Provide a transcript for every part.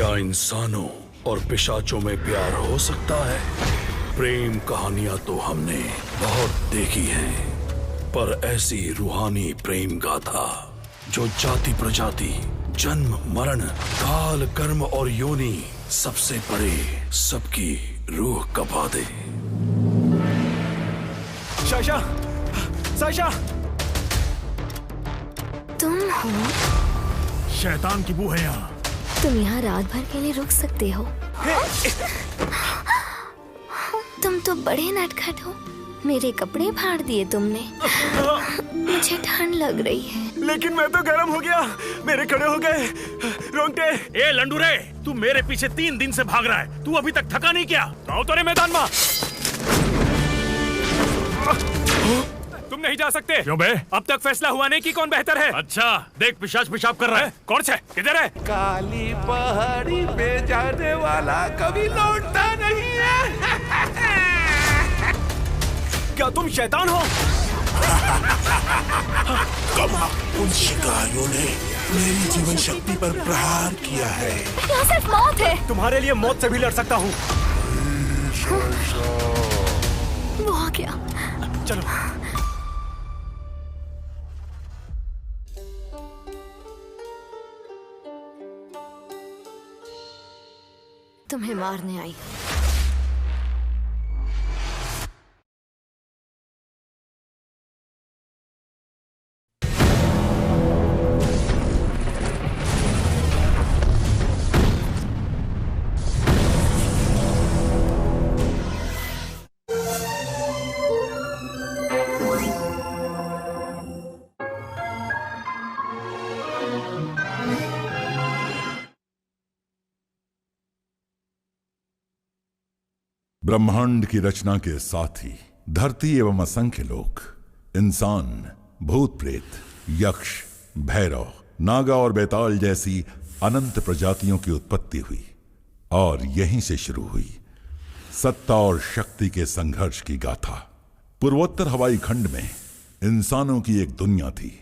क्या इंसानों और पिशाचों में प्यार हो सकता है? प्रेम कहानियां तो हमने बहुत देखी हैं, पर ऐसी रूहानी प्रेम गाथा जो जाति प्रजाति, जन्म मरण, काल कर्म और योनि सबसे परे सबकी रूह कपा दे। सायशा, सायशा, तुम हो? शैतान की बू है यहाँ। तुम यहाँ रात भर के लिए रुक सकते हो। तुम तो बड़े नटखट हो। मेरे कपड़े फाड़ दिए तुमने। मुझे ठंड लग रही है। लेकिन मैं तो गर्म हो गया, मेरे खड़े हो गए रोंगटे। ए लंडूरे, तू मेरे पीछे 3 दिन से भाग रहा है, तू अभी तक थका नहीं क्या? आओ तो रे मैदान में। तुम नहीं जा सकते। क्यों बे? अब तक फैसला हुआ नहीं कि कौन बेहतर है। अच्छा, देख पिशाच पेशाब कर रहा है। कौन से? किधर है? काली पहाड़ी पे जाने वाला कभी लौटता नहीं है। क्या तुम शैतान हो? उन शिकारियों ने मेरी जीवन शक्ति पर प्रहार किया है। यहाँ सिर्फ मौत है। तुम्हारे लिए मौत से भी लड़ सकता हूँ। वो आ गया। चलो। तुम्हें मारने आई। ब्रह्मांड की रचना के साथ ही धरती एवं असंख्य लोग, इंसान, भूत प्रेत, यक्ष, भैरव, नागा और बेताल जैसी अनंत प्रजातियों की उत्पत्ति हुई और यहीं से शुरू हुई सत्ता और शक्ति के संघर्ष की गाथा। पूर्वोत्तर हवाई खंड में इंसानों की एक दुनिया थी,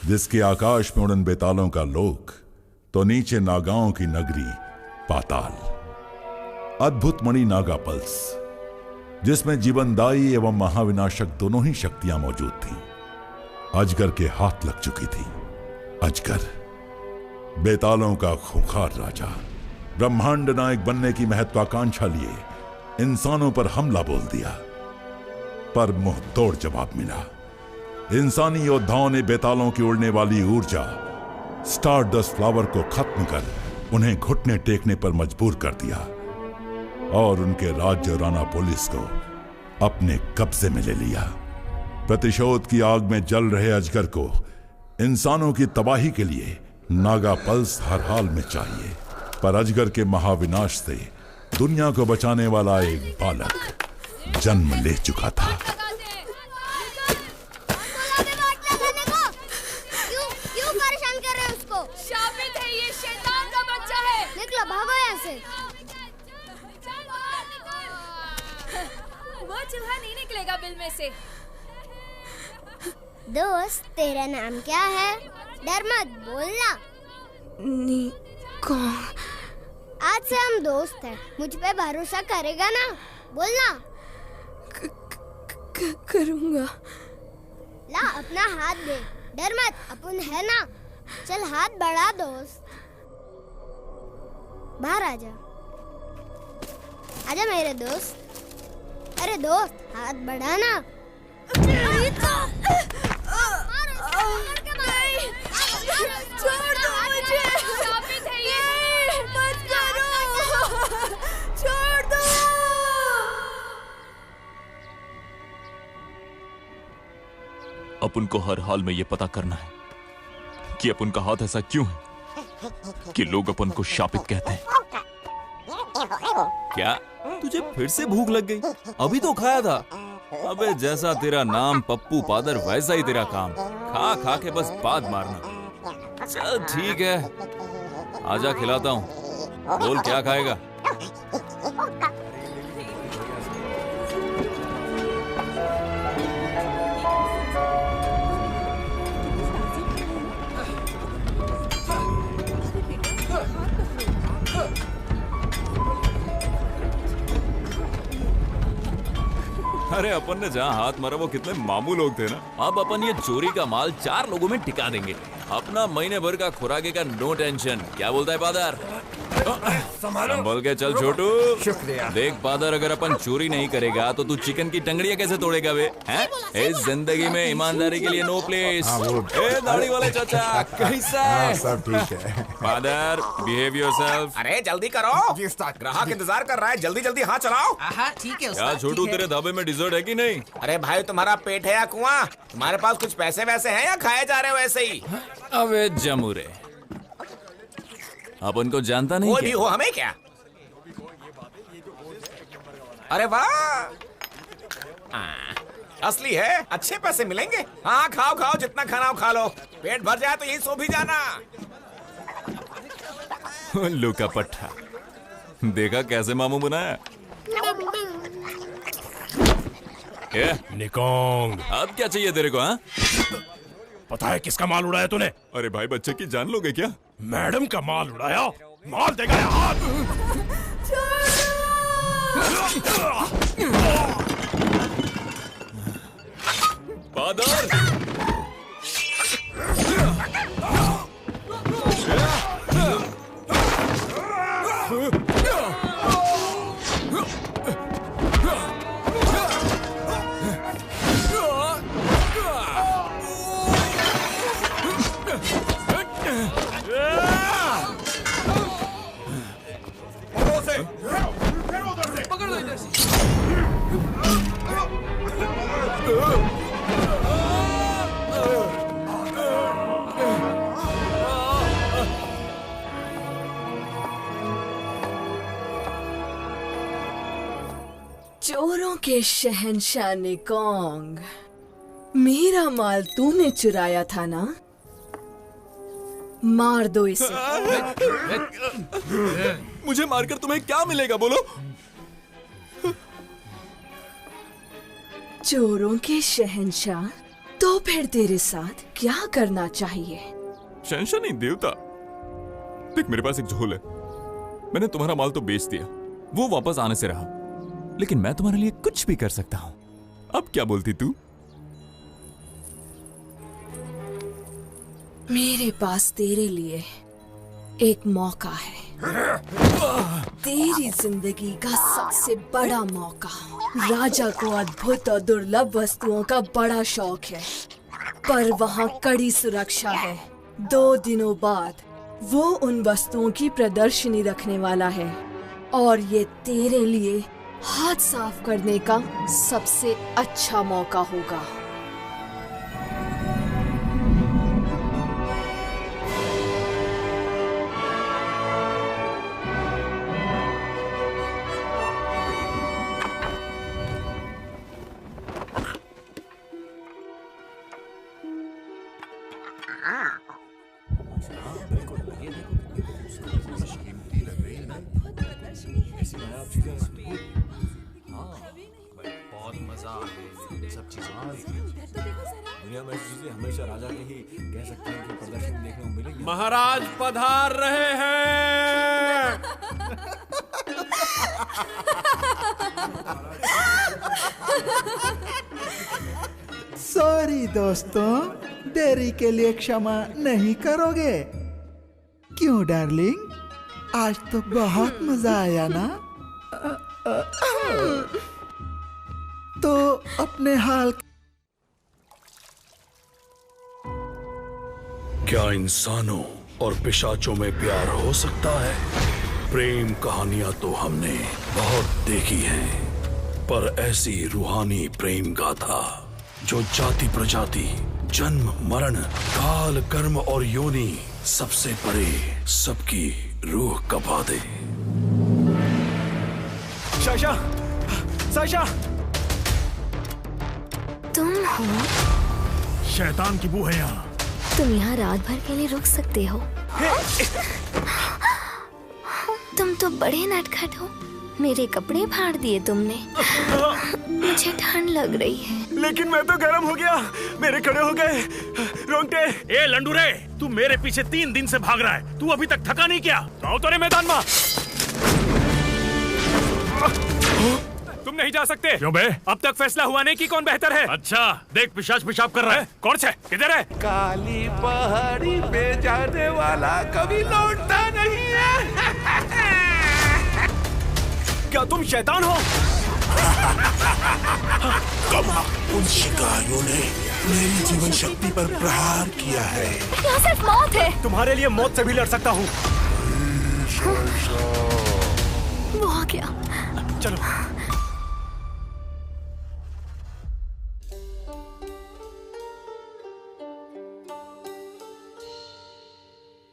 जिसके आकाश में उड़न बेतालों का लोक, तो नीचे नागाओं की नगरी पाताल। अद्भुत मणि नागा पल्स, जिसमें जीवनदायी एवं महाविनाशक दोनों ही शक्तियां मौजूद थीं, अजगर के हाथ लग चुकी थी। अजगर, बेतालों का खूंखार राजा, ब्रह्मांड नायक बनने की महत्वाकांक्षा लिए इंसानों पर हमला बोल दिया, पर मुंह तोड़ जवाब मिला। इंसानी योद्धाओं ने बेतालों की उड़ने वाली ऊर्जा स्टारडस्ट फ्लावर को खत्म कर उन्हें घुटने टेकने पर मजबूर कर दिया और उनके राज्य राना पुलिस को अपने कब्जे में ले लिया। प्रतिशोध की आग में जल रहे अजगर को इंसानों की तबाही के लिए नागा पल्स हर हाल में चाहिए, पर अजगर के महाविनाश से दुनिया को बचाने वाला एक बालक जन्म ले चुका था। क्यों परेशान कर रहे हैं उसको? शापित है, ये शैतान का बच्चा है। निकलो, भागो यहाँ से। वो चूहा नहीं निकलेगा बिल में से। दोस्त, तेरा नाम क्या है? डर मत, बोलना। कौन? आज से हम दोस्त हैं। मुझ पे भरोसा करेगा ना? बोलना। करूँगा। ला, अपना हाथ दे। डर मत, अपन है ना। चल हाथ बढ़ा दोस्त। बाहर आजा। आजा मेरे दोस्त। अरे दोस्त, हाथ बढ़ाना। छोड़ दो मुझे। शापित है ये। मत करो। छोड़ दो। अपन को हर हाल में ये पता करना है कि अपन का हाथ ऐसा क्यों है कि लोग अपन को शापित कहते हैं। क्या तुझे फिर से भूख लग गई? अभी तो खाया था। अबे जैसा तेरा नाम पप्पू पादर, वैसा ही तेरा काम। खा खा के बस पाद मारना। चल ठीक है, आजा खिलाता हूँ। बोल क्या खाएगा? अरे अपन ने जहाँ हाथ मारा वो कितने मामूल लोग थे ना। अब अपन ये चोरी का माल 4 लोगों में टिका देंगे। अपना महीने भर का खुराके का नो टेंशन। क्या बोलता है फादर? संभल के चल छोटू। शुक्रिया। देख फादर, अगर अपन चोरी नहीं करेगा तो तू चिकन की टंगड़ियां कैसे तोड़ेगा बे? हैं? इस जिंदगी में ईमानदारी के लिए नो प्लेस। ए दाढ़ी वाले चाचा, कैसा है? सब ठीक है। Father, behave yourself. अरे जल्दी करो, ग्राहक इंतजार कर रहा है। जल्दी जल्दी हाथ चलाओ। ठीक है। क्या छोटू, तेरे ढाबे में डिजर्ट है कि नहीं? अरे भाई, तुम्हारा पेट है या कुआं? तुम्हारे पास कुछ पैसे वैसे हैं या खाए जा रहे हो ऐसे ही? अबे जमूरे, अपन को जानता नहीं कोई भी हो, हमें क्या? अरे वाह, असली है, अच्छे पैसे मिलेंगे। हाँ खाओ खाओ, जितना खाना हो खा लो। पेट भर जाए तो यही सो भी जाना। उल्लू का पट्टा, देखा कैसे मामू बनाया? निकोंग, अब क्या चाहिए तेरे को? हाँ, पता है किसका माल उड़ाया तूने? अरे भाई, बच्चे की जान लोगे क्या? मैडम का माल उड़ाया? माल देगा या हाथ? फादर, चोरों के शहंशाह निकोंग, मेरा माल तूने चुराया था ना? मार दो इसे। मुझे मारकर तुम्हें क्या मिलेगा बोलो? चोरों के शहंशाह, तो फिर तेरे साथ क्या करना चाहिए? शहंशाह नहीं, देवता। देख, मेरे पास एक झोल है। मैंने तुम्हारा माल तो बेच दिया, वो वापस आने से रहा, लेकिन मैं तुम्हारे लिए कुछ भी कर सकता हूं। अब क्या बोलती तू? मेरे पास तेरे लिए एक मौका है, तेरी जिंदगी का सबसे बड़ा मौका। राजा को अद्भुत और दुर्लभ वस्तुओं का बड़ा शौक है, पर वहाँ कड़ी सुरक्षा है। 2 दिनों बाद वो उन वस्तुओं की प्रदर्शनी रखने वाला है, और ये तेरे लिए हाथ साफ करने का सबसे अच्छा मौका होगा। महाराज पधार रहे हैं। सॉरी दोस्तों, देरी के लिए क्षमा नहीं करोगे? क्यों डार्लिंग, आज तो बहुत मजा आया ना? तो अपने हाल। क्या इंसानों और पिशाचों में प्यार हो सकता है? प्रेम कहानियां तो हमने बहुत देखी हैं, पर ऐसी रूहानी प्रेम गाथा जो जाति प्रजाति, जन्म मरण, काल कर्म और योनि सबसे परे सबकी रूह कपा दे। साशा, साशा, तुम हो? शैतान की बू है यहाँ। तुम यहाँ रात भर के लिए रुक सकते हो? तुम तो बड़े नटखट हो। मेरे कपड़े फाड़ दिए तुमने। मुझे ठंड लग रही है। लेकिन मैं तो गर्म हो गया, मेरे खड़े हो गए रोंगटे। ए लंडूरे, तू मेरे पीछे 3 दिन से भाग रहा है, तू अभी तक थका नहीं क्या? आओ तो रे मैदान में। तुम नहीं जा सकते। क्यों बे? अब तक फैसला हुआ नहीं कि कौन बेहतर है। अच्छा देख, पिशाच पेशाब कर रहा है। कौन से? किधर है? काली पहाड़ी पे जाने वाला कभी लौटता नहीं है। क्या तुम शैतान हो? कमा, उन शिकारियों ने मेरी जीवन शक्ति पर प्रहार किया है। यहाँ सिर्फ मौत है। तुम्हारे लिए मौत से भी लड़ सकता हूँ। वो आ गया। चलो।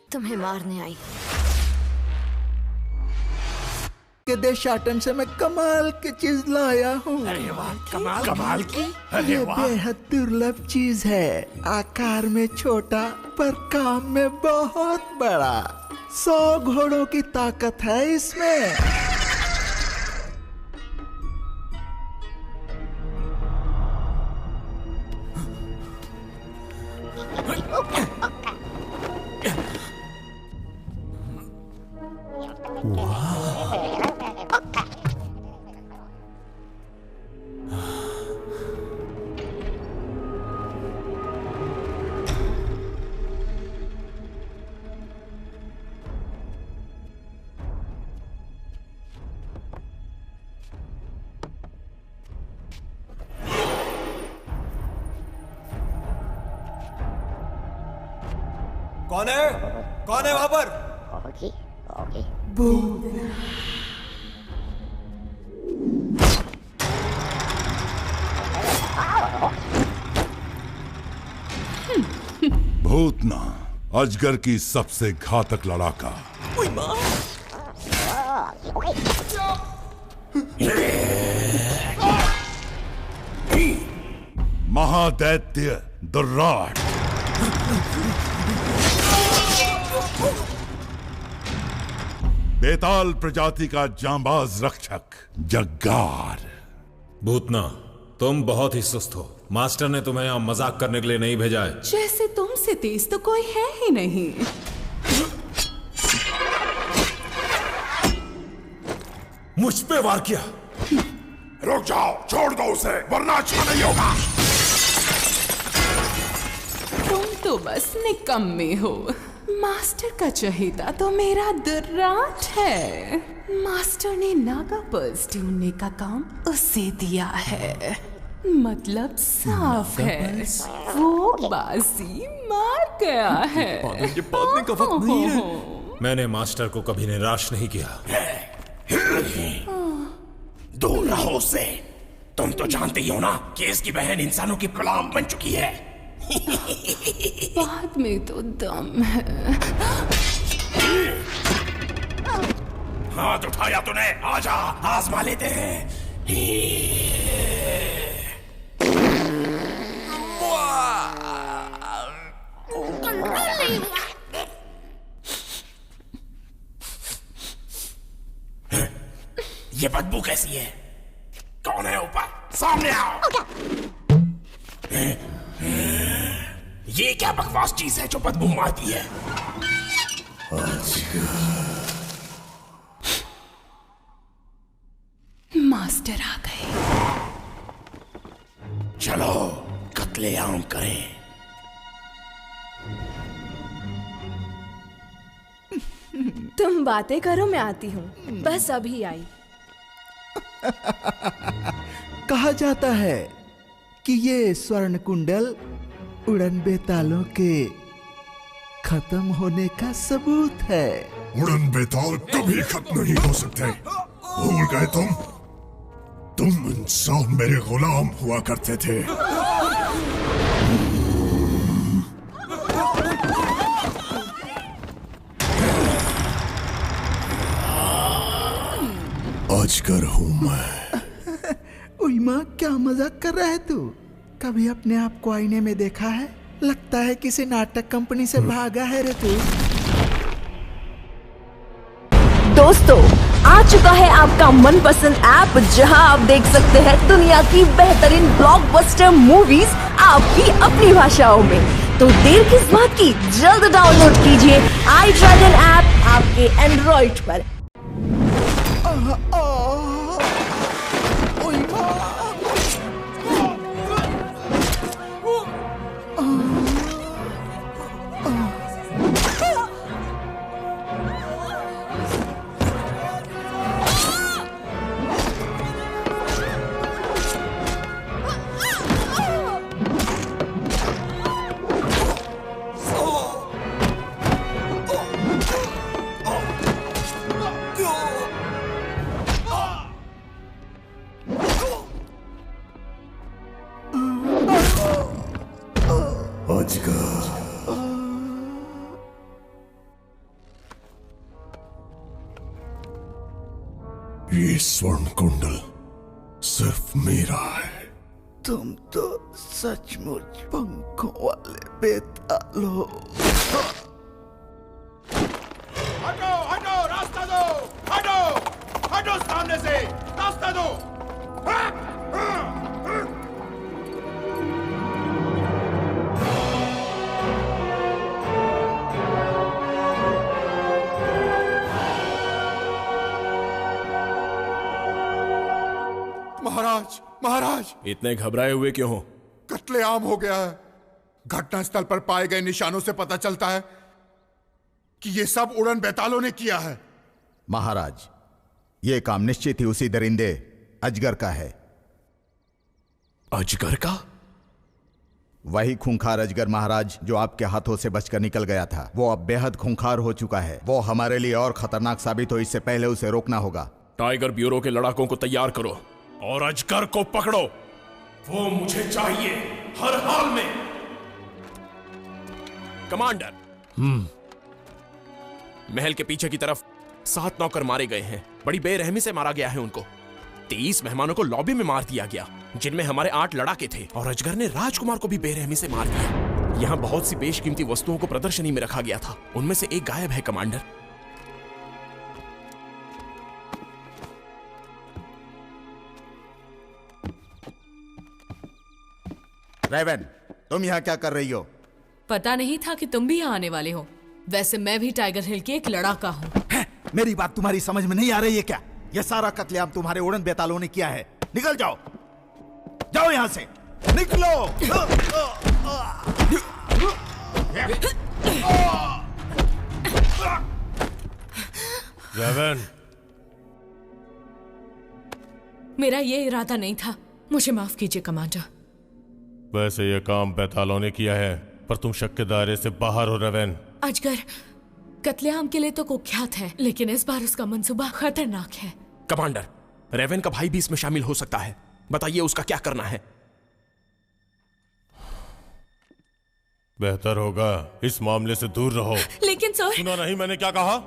तुम्हें मारने आई। के देशाटन से मैं कमाल की चीज लाया हूँ। अरे वाह, कमाल की। ये बेहद दुर्लभ चीज है। आकार में छोटा पर काम में बहुत बड़ा। 100 घोड़ों की ताकत है इसमें। कौन है? कौन है वहां पर? भूतना, अजगर की सबसे घातक लड़ाका। महादैत्य दुर्राट। बेताल प्रजाति का जांबाज रक्षक जग्गार। भूतना, तुम बहुत ही सुस्त हो। मास्टर ने तुम्हें यहाँ मजाक करने के लिए नहीं भेजा है। जैसे तुमसे तेज तो कोई है ही नहीं। मुझ पे वार किया। रुक जाओ, छोड़ दो उसे, वरना अच्छा नहीं होगा। तुम तो बस निकम्मे हो। मास्टर का चहेता तो मेरा दुर्राट है। मास्टर ने नागा पर्स ढूंढने का काम उसे दिया है। मतलब साफ है, वो बाजी मार गया है। ये बात का वक्त नहीं है। मैंने मास्टर को कभी निराश नहीं किया। दूर रहो उससे। तुम तो जानते ही हो ना कि इसकी बहन इंसानों की गुलाम बन चुकी है। बाद में तो दम है। हाथ उठाया तूने, आजा आजमा लेते हैं। ये बदबू कैसी है? कौन है ऊपर? सामने आओ। ये क्या बकवास चीज है जो बदबू मारती है? मास्टर आ गए। चलो कत्लेआम करें। तुम बातें करो, मैं आती हूँ। बस अभी आई। कहा जाता है कि ये स्वर्ण कुंडल उड़न बेतालों के खत्म होने का सबूत है। उड़न बेताल कभी खत्म नहीं हो सकते। भूल गए तुम इंसान मेरे गुलाम हुआ करते थे। अजगर हूं मैं। उई माँ, क्या मजाक कर रहा है तू? कभी अपने आप को आईने में देखा है? लगता है किसी नाटक कंपनी से भागा है रे तू। दोस्तों, आ चुका है आपका मनपसंद ऐप, जहां आप देख सकते हैं दुनिया की बेहतरीन ब्लॉकबस्टर मूवीज आपकी अपनी भाषाओं में। तो देर किस बात की, जल्द डाउनलोड कीजिए आई ड्रैगन ऐप आपके एंड्रॉइड पर। ये स्वर्ण कुंडल सिर्फ मेरा है। तुम तो सचमुच पंखों वाले बेताल हो। हटो हटो, रास्ता दो, हटो हटो सामने से, रास्ता दो। महाराज, महाराज, इतने घबराए हुए क्यों हो? कत्लेआम हो गया है। घटनास्थल पर पाए गए निशानों से पता चलता है कि ये सब उड़न बेतालों ने किया है। महाराज, ये काम निश्चित ही उसी दरिंदे अजगर का है। अजगर का? वही खूंखार अजगर महाराज जो आपके हाथों से बचकर निकल गया था। वो अब बेहद खूंखार हो चुका है। वो हमारे लिए और खतरनाक साबित हो, इससे पहले उसे रोकना होगा। टाइगर ब्यूरो के लड़ाकों को तैयार करो और अजगर को पकड़ो। वो मुझे चाहिए हर हाल में। कमांडर, महल के पीछे की तरफ 7 नौकर मारे गए हैं। बड़ी बेरहमी से मारा गया है उनको। 23 मेहमानों को लॉबी में मार दिया गया, जिनमें हमारे 8 लड़ाके थे। और अजगर ने राजकुमार को भी बेरहमी से मार दिया। यहाँ बहुत सी बेशकीमती वस्तुओं को प्रदर्शनी में रखा गया था, उनमें से एक गायब है कमांडर। रेवन, तुम यहाँ क्या कर रही हो? पता नहीं था कि तुम भी यहाँ आने वाले हो। वैसे मैं भी टाइगर हिल की एक लड़ाका हूँ। मेरी बात तुम्हारी समझ में नहीं आ रही है क्या? यह सारा कत्लेआम तुम्हारे उड़न बेतालों ने किया है। निकल जाओ, जाओ यहाँ से, निकलो। रेवन, मेरा ये इरादा नहीं था, मुझे माफ कीजिए कमांडर। वैसे ये काम बेतालों ने किया है, पर तुम शक के दायरे से बाहर हो रेवन। अजगर कत्लेआम के लिए तो कुख्यात है, लेकिन इस बार उसका मंसूबा खतरनाक है। कमांडर, रेवन का भाई भी इसमें शामिल हो सकता है। बताइए उसका क्या करना है? बेहतर होगा इस मामले से दूर रहो। लेकिन सर, सुना नहीं मैंने क्या कहा?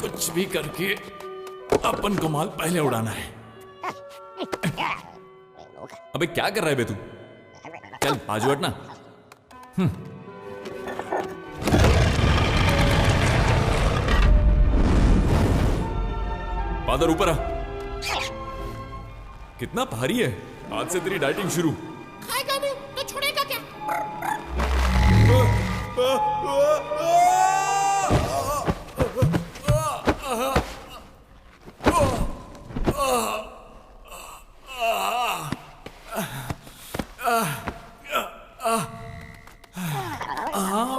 कुछ भी करके अपन को माल पहले उड़ाना है। अबे क्या कर रहा है बे तू? चल आजू हटना। पादर ऊपर आ। कितना भारी है। आज से तेरी डाइटिंग शुरू। खाएगा भी तो छोड़ेगा क्या?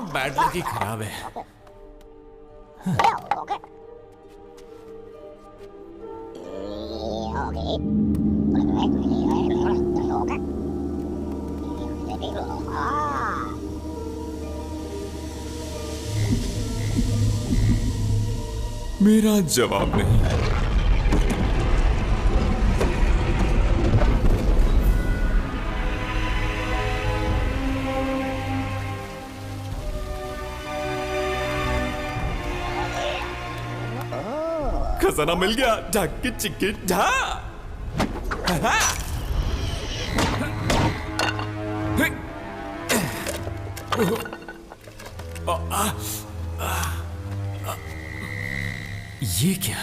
बैटरी की खराब है। मेरा जवाब नहीं। खजाना मिल गया। ढाकी चिक्की ढा। ये क्या?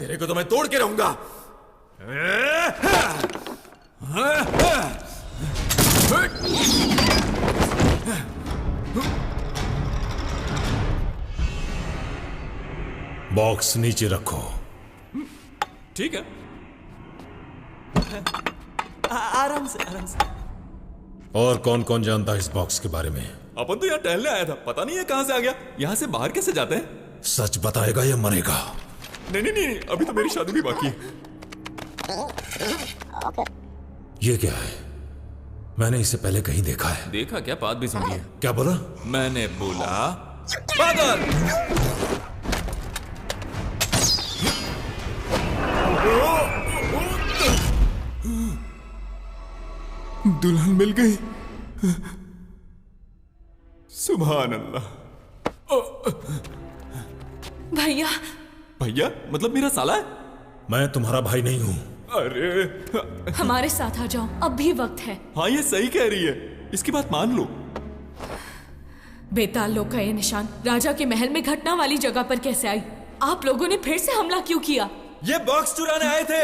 तेरे को तो मैं तोड़ के रहूंगा। बॉक्स नीचे रखो। ठीक है। आराम से आराम से। और कौन कौन जानता है इस बॉक्स के बारे में? अपन तो यहाँ टहलने आया था, पता नहीं है कहां से आ गया। यहाँ से बाहर कैसे जाते हैं? सच बताएगा या मरेगा? नहीं नहीं नहीं, अभी तो मेरी शादी भी बाकी है। ये क्या है? मैंने इसे पहले कहीं देखा है। देखा क्या? बात भी सुनी है। क्या बोला? मैंने बोला बादल। दुल्हन मिल गई। सुभान अल्लाह। भैया। भैया मतलब मेरा साला है? मैं तुम्हारा भाई नहीं हूं। अरे हमारे साथ आ जाओ, अब भी वक्त है। हाँ ये सही कह रही है, इसकी बात मान लो। बेताल लोग का ये निशान राजा के महल में घटना वाली जगह पर कैसे आई? आप लोगों ने फिर से हमला क्यों किया? ये बॉक्स चुराने आए थे।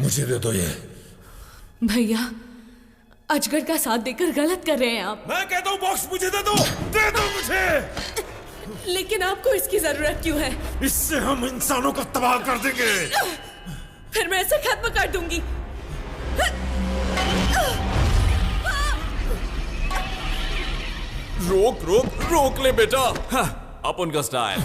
मुझे दे दो ये। भैया अजगर का साथ देकर गलत कर रहे हैं आप। मैं कहता हूँ बॉक्स मुझे दे दो, दे दो मुझे। लेकिन आपको इसकी जरूरत क्यों है? इससे हम इंसानों को तबाह कर देंगे। फिर मैं इसे खत्म कर दूंगी। रोक रोक रोक ले बेटा। हाँ, अपन का स्टाइल।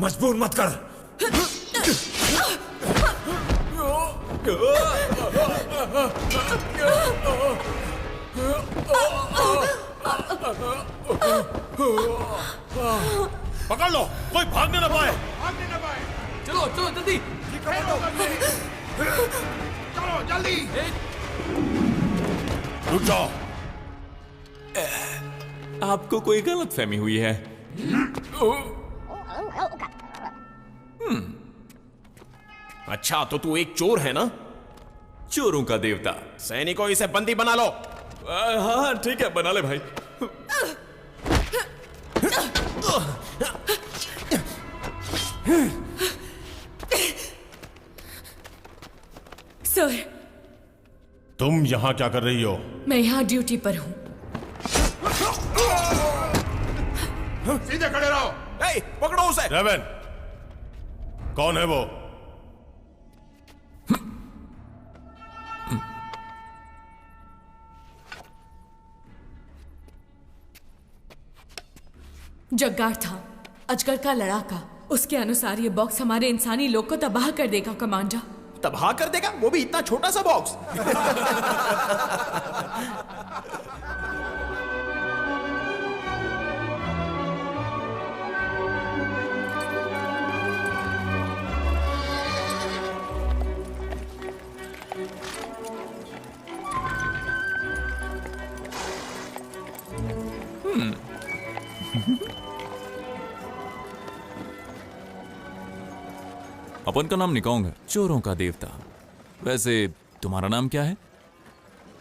मजबूर मत कर। पकड़ लो, कोई भागने ना पाए। भागने ना पाए। चलो चलो जल्दी। चलो जल्दी। रुक जाओ। आपको कोई गलतफहमी हुई है। अच्छा तो तू एक चोर है ना? चोरों का देवता। सैनिकों इसे बंदी बना लो। हाँ ठीक है, बना ले भाई। सर तुम यहाँ क्या कर रही हो? मैं यहाँ ड्यूटी पर हूँ। सीधे खड़े रहो। ए, पकड़ो उसे। रेवन, कौन है वो? जग्गार था, अजगर का लड़ाका। उसके अनुसार ये बॉक्स हमारे इंसानी लोग को तबाह कर देगा कमांडर। तबाह कर देगा? वो भी इतना छोटा सा बॉक्स। अपन का नाम निकाऊंगा, चोरों का देवता। वैसे तुम्हारा नाम क्या है?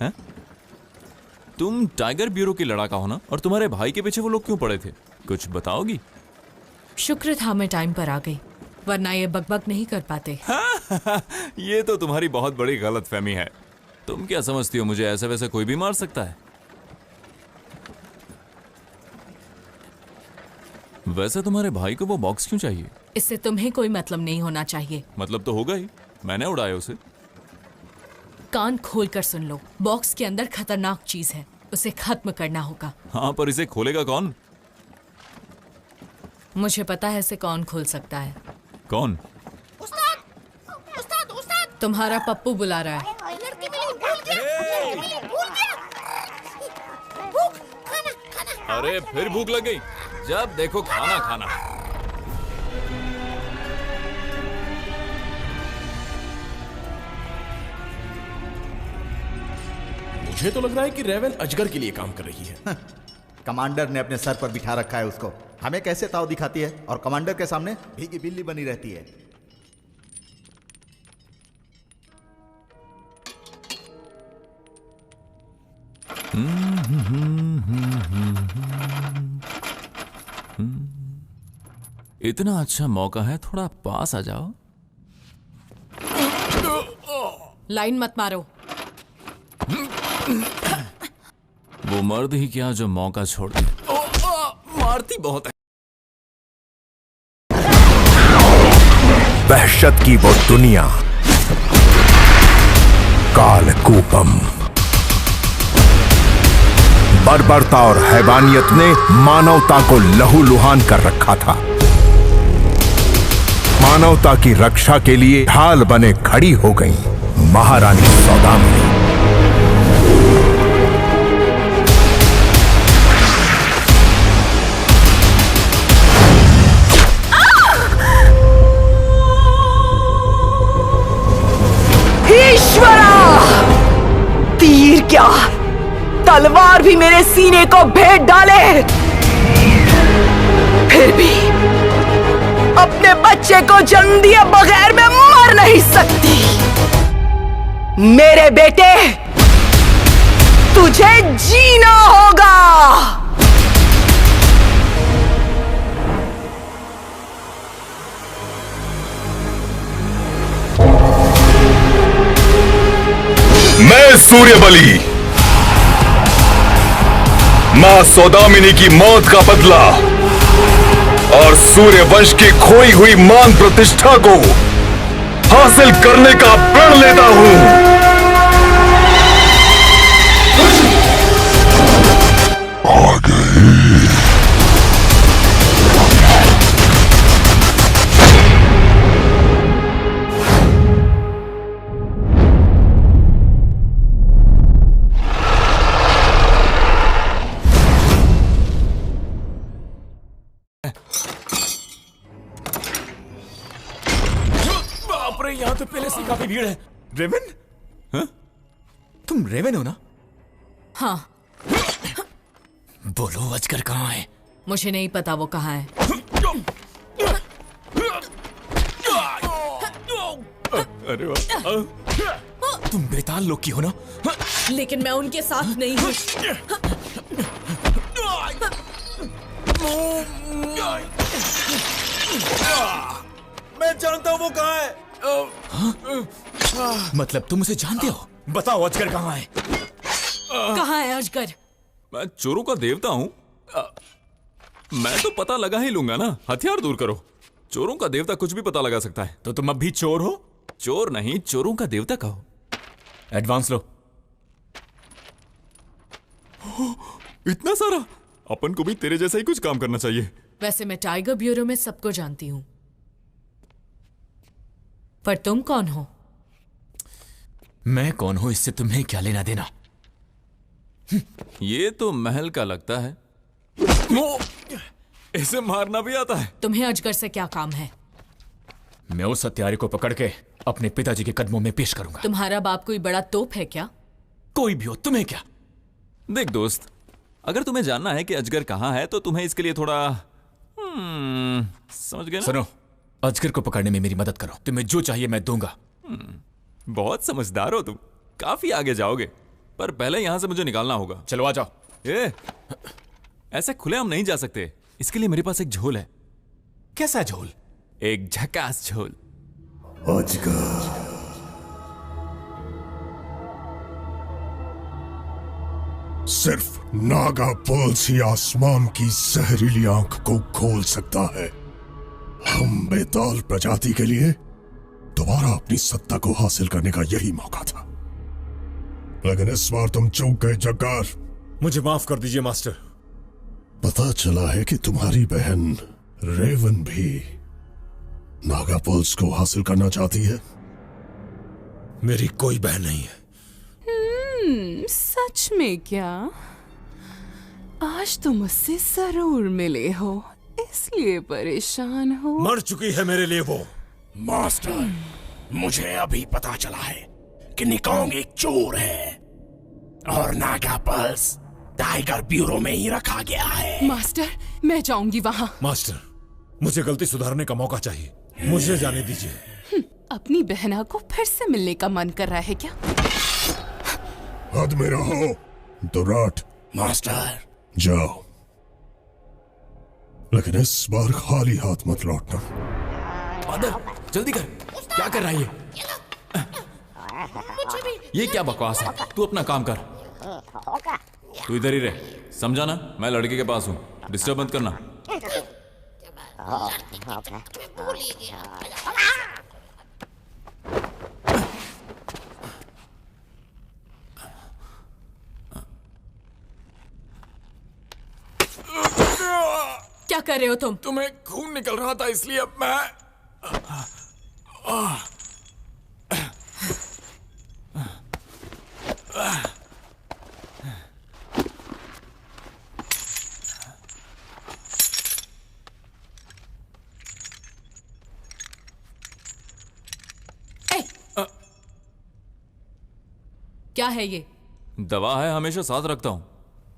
हैं? तुम टाइगर ब्यूरो की लड़ाका हो ना? और तुम्हारे भाई के पीछे वो लोग क्यों पड़े थे? कुछ बताओगी? शुक्र था मैं टाइम पर आ गई, वरना ये बकबक नहीं कर पाते। ये तो तुम्हारी बहुत बड़ी गलतफहमी है। तुम क्या समझती हो मुझे ऐसे वैसे कोई भी मार सकता है? वैसे तुम्हारे भाई को वो बॉक्स क्यों चाहिए? इससे तुम्हें कोई मतलब नहीं होना चाहिए। मतलब तो होगा ही, मैंने उड़ाया उसे। कान खोल कर सुन लो, बॉक्स के अंदर खतरनाक चीज है, उसे खत्म करना होगा। हाँ पर इसे खोलेगा कौन? मुझे पता है इसे कौन खोल सकता है। कौन? उस्ताद, उस्ताद, उस्ताद। तुम्हारा पप्पू बुला रहा है। लड़की मिली, भूल गया, भूल गया। भूख, खाना, खाना। अरे फिर भूख लग गई। जब देखो खाना खाना। मुझे तो लग रहा है कि रेवन अजगर के लिए काम कर रही है। कमांडर ने अपने सर पर बिठा रखा है उसको। हमें कैसे ताव दिखाती है और कमांडर के सामने भीगी बिल्ली बनी रहती है। इतना अच्छा मौका है, थोड़ा पास आ जाओ। लाइन मत मारो। वो मर्द ही क्या जो मौका छोड़ दे। मारती बहुत है। वहशत की वो दुनिया, कालकूपम। बर्बरता और हैवानियत ने मानवता को लहूलुहान कर रखा था। मानवता की रक्षा के लिए ढाल बने खड़ी हो गई महारानी सौदामिनी। ईश्वरा! तीर क्या, तलवार भी मेरे सीने को भेद डाले, फिर भी अपने बच्चे को जन्म दिए बगैर मैं मर नहीं सकती। मेरे बेटे, तुझे जीना होगा। मैं सूर्यबली, मां सौदामिनी की मौत का बदला और सूर्यवंश की खोई हुई मान प्रतिष्ठा को हासिल करने का प्रण लेता हूं। आ गए। यहाँ तो पहले से काफी भीड़ है। रेवन? हाँ? तुम रेवन हो ना? हाँ। बोलो अजगर कहाँ है? मुझे नहीं पता वो कहाँ है। अरे वाह, तुम बेताल लोग की हो ना? लेकिन मैं उनके साथ नहीं हूँ। मैं जानता हूँ वो कहाँ है। मतलब तुम उसे जानते हो? बताओ अजगर कहाँ है? कहाँ है अजगर? मैं चोरों का देवता हूँ। मैं तो पता लगा ही लूंगा ना। हथियार दूर करो। चोरों का देवता कुछ भी पता लगा सकता है। तो तुम अब भी चोर हो? चोर नहीं, चोरों का देवता कहो। एडवांस लो। इतना सारा? अपन को भी तेरे जैसा ही कुछ काम करना चाहिए। वैसे मैं टाइगर ब्यूरो में सबको जानती हूँ, पर तुम कौन हो? मैं कौन हूं इससे तुम्हें क्या लेना देना? ये तो महल का लगता है। इसे मारना भी आता है। तुम्हें अजगर से क्या काम है? मैं उस हत्यारे को पकड़ के अपने पिताजी के कदमों में पेश करूंगा। तुम्हारा बाप कोई बड़ा तोप है क्या? कोई भी हो, तुम्हें क्या? देख दोस्त, अगर तुम्हें जानना है कि अजगर कहाँ है तो तुम्हें इसके लिए थोड़ा समझ गए ना? सुनो, अजगर को पकड़ने में मेरी मदद करो। तुम्हें जो चाहिए मैं दूंगा। बहुत समझदार हो तुम। काफी आगे जाओगे, पर पहले यहां से मुझे निकालना होगा। चलो आ जाओ। ऐसे खुले हम नहीं जा सकते। इसके लिए मेरे पास एक झोल है। कैसा झोल? एक झकास झोल। अजगर, सिर्फ नागा पल्स ही आसमान की जहरीली आंख को खोल सकता है। हम बेताल प्रजाति के लिए दोबारा अपनी सत्ता को हासिल करने का यही मौका था, लेकिन इस बार तुम चूक गए जग्गार। मुझे माफ कर दीजिए मास्टर। पता चला है कि तुम्हारी बहन रेवन भी नागा पल्स को हासिल करना चाहती है। मेरी कोई बहन नहीं है। सच में क्या? आज तुम मुझसे जरूर मिले हो, इसलिए परेशान हो। मर चुकी है मेरे लिए वो। मास्टर, मुझे अभी पता चला है कि निकोंग एक चोर है और नागा पल्स टाइगर ब्यूरो में ही रखा गया है। मास्टर, मैं जाऊंगी वहां। मास्टर, मुझे गलती सुधारने का मौका चाहिए, मुझे जाने दीजिए। अपनी बहना को फिर से मिलने का मन कर रहा है क्या? हद में रहो दुराट। मास्टर, जाओ, लेकिन इस बार खाली हाथ मत लौटना। फादर, जल्दी कर। क्या कर रहा है ये क्या बकवास है? तू अपना काम कर। तू इधर ही रह, समझा ना? मैं लड़के के पास हूँ, डिस्टर्ब मत करना। क्या कर रहे हो तुम? तुम्हें खून निकल रहा था इसलिए अब मैं क्या है ये? दवा है, हमेशा साथ रखता हूं,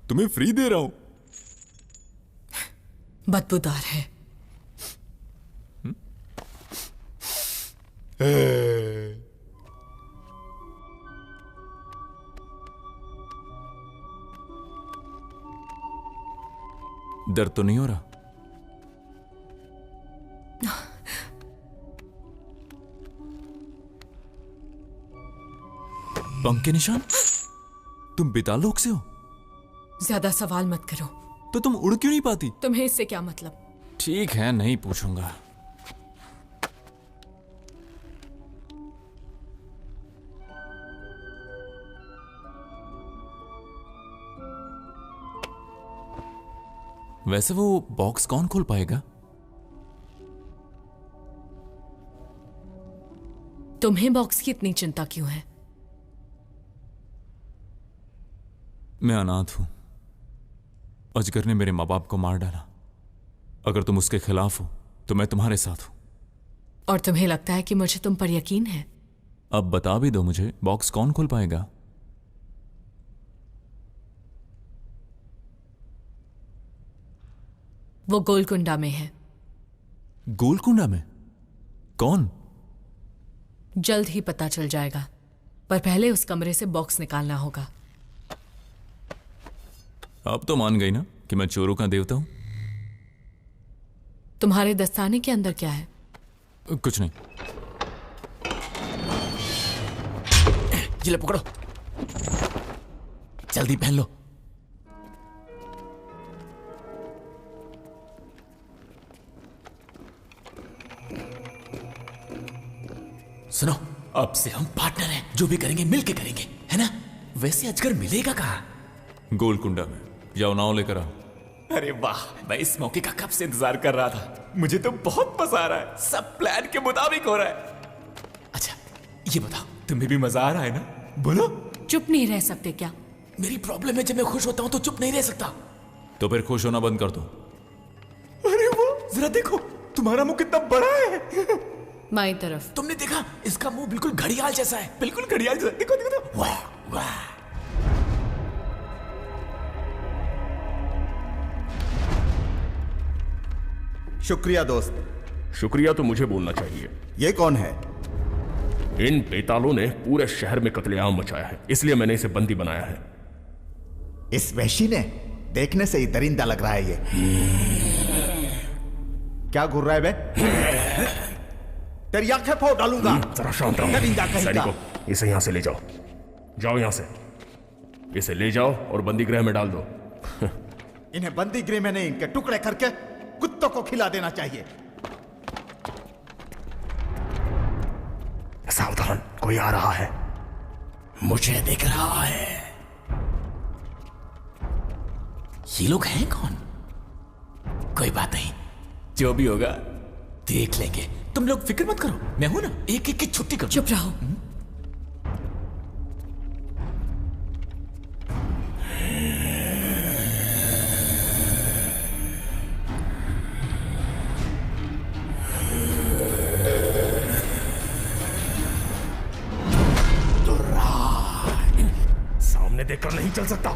तुम्हें फ्री दे रहा हूं। बदबूदार है। दर्द तो नहीं हो रहा? पंख के निशान? तुम बेतालोक से हो? ज्यादा सवाल मत करो। तो तुम उड़ क्यों नहीं पाती? तुम्हें इससे क्या मतलब? ठीक है, नहीं पूछूंगा। वैसे वो बॉक्स कौन खोल पाएगा? तुम्हें बॉक्स की इतनी चिंता क्यों है? मैं अनाथ हूं। अजगर ने मेरे माँ बाप को मार डाला। अगर तुम उसके खिलाफ हो तो मैं तुम्हारे साथ हूं। और तुम्हें लगता है कि मुझे तुम पर यकीन है? अब बता भी दो मुझे, बॉक्स कौन खोल पाएगा? वो गोलकुंडा में है। गोलकुंडा में? कौन? जल्द ही पता चल जाएगा, पर पहले उस कमरे से बॉक्स निकालना होगा। अब तो मान गई ना कि मैं चोरों का देवता हूं? तुम्हारे दस्ताने के अंदर क्या है? कुछ नहीं। जिले पकड़ो, जल्दी पहन लो। सुनो, अब से हम पार्टनर हैं, जो भी करेंगे मिलके करेंगे, है ना? वैसे अजगर मिलेगा कहाँ? गोलकुंडा में। जाओ, नाव लेकर आओ। अरे वाह, मैं इस मौके का कब से इंतजार कर रहा था। मुझे तो बहुत मजा आ रहा है, सब प्लान के मुताबिक हो रहा है। अच्छा, ये बताओ, तुम्हें भी मजा आ रहा है ना? बोलो। चुप नहीं रह सकते क्या? मेरी प्रॉब्लम है, जब मैं खुश होता हूँ तो चुप नहीं रह सकता। तो फिर खुश होना बंद कर दो। अरे वो, जरा देखो, तुम्हारा मुंह कितना बड़ा है। माई तरफ। तुमने देखा? इसका मुंह बिल्कुल घड़ियाल जैसा है, बिल्कुल घड़ियाल जैसा। देखो देखो देखो। वाह वाह। शुक्रिया दोस्त। शुक्रिया तो मुझे बोलना चाहिए। ये कौन है? इन बेतालों ने पूरे शहर में कत्लेआम मचाया है, इसलिए मैंने इसे बंदी बनाया है। इस वैशी ने? देखने से ही दरिंदा लग रहा है ये। क्या घूर रहा है बे? तेरी आंखें फोड़ डालूंगा। जरा शांत रहो। दरिंदा कहीं का। सैनिकों, इसे यहां से ले जाओ। जाओ यहां से, इसे ले जाओ और बंदी गृह में डाल दो। इन्हें बंदी गृह में नहीं, इनके टुकड़े करके कुत्तों को खिला देना चाहिए। सावधान, कोई आ रहा है, मुझे दिख रहा है। ये लोग हैं कौन? कोई बात नहीं, जो भी होगा देख लेंगे। तुम लोग फिक्र मत करो, मैं हूं ना, एक एक की छुट्टी करो। चुप रहो। इन्हें देखकर नहीं चल सकता।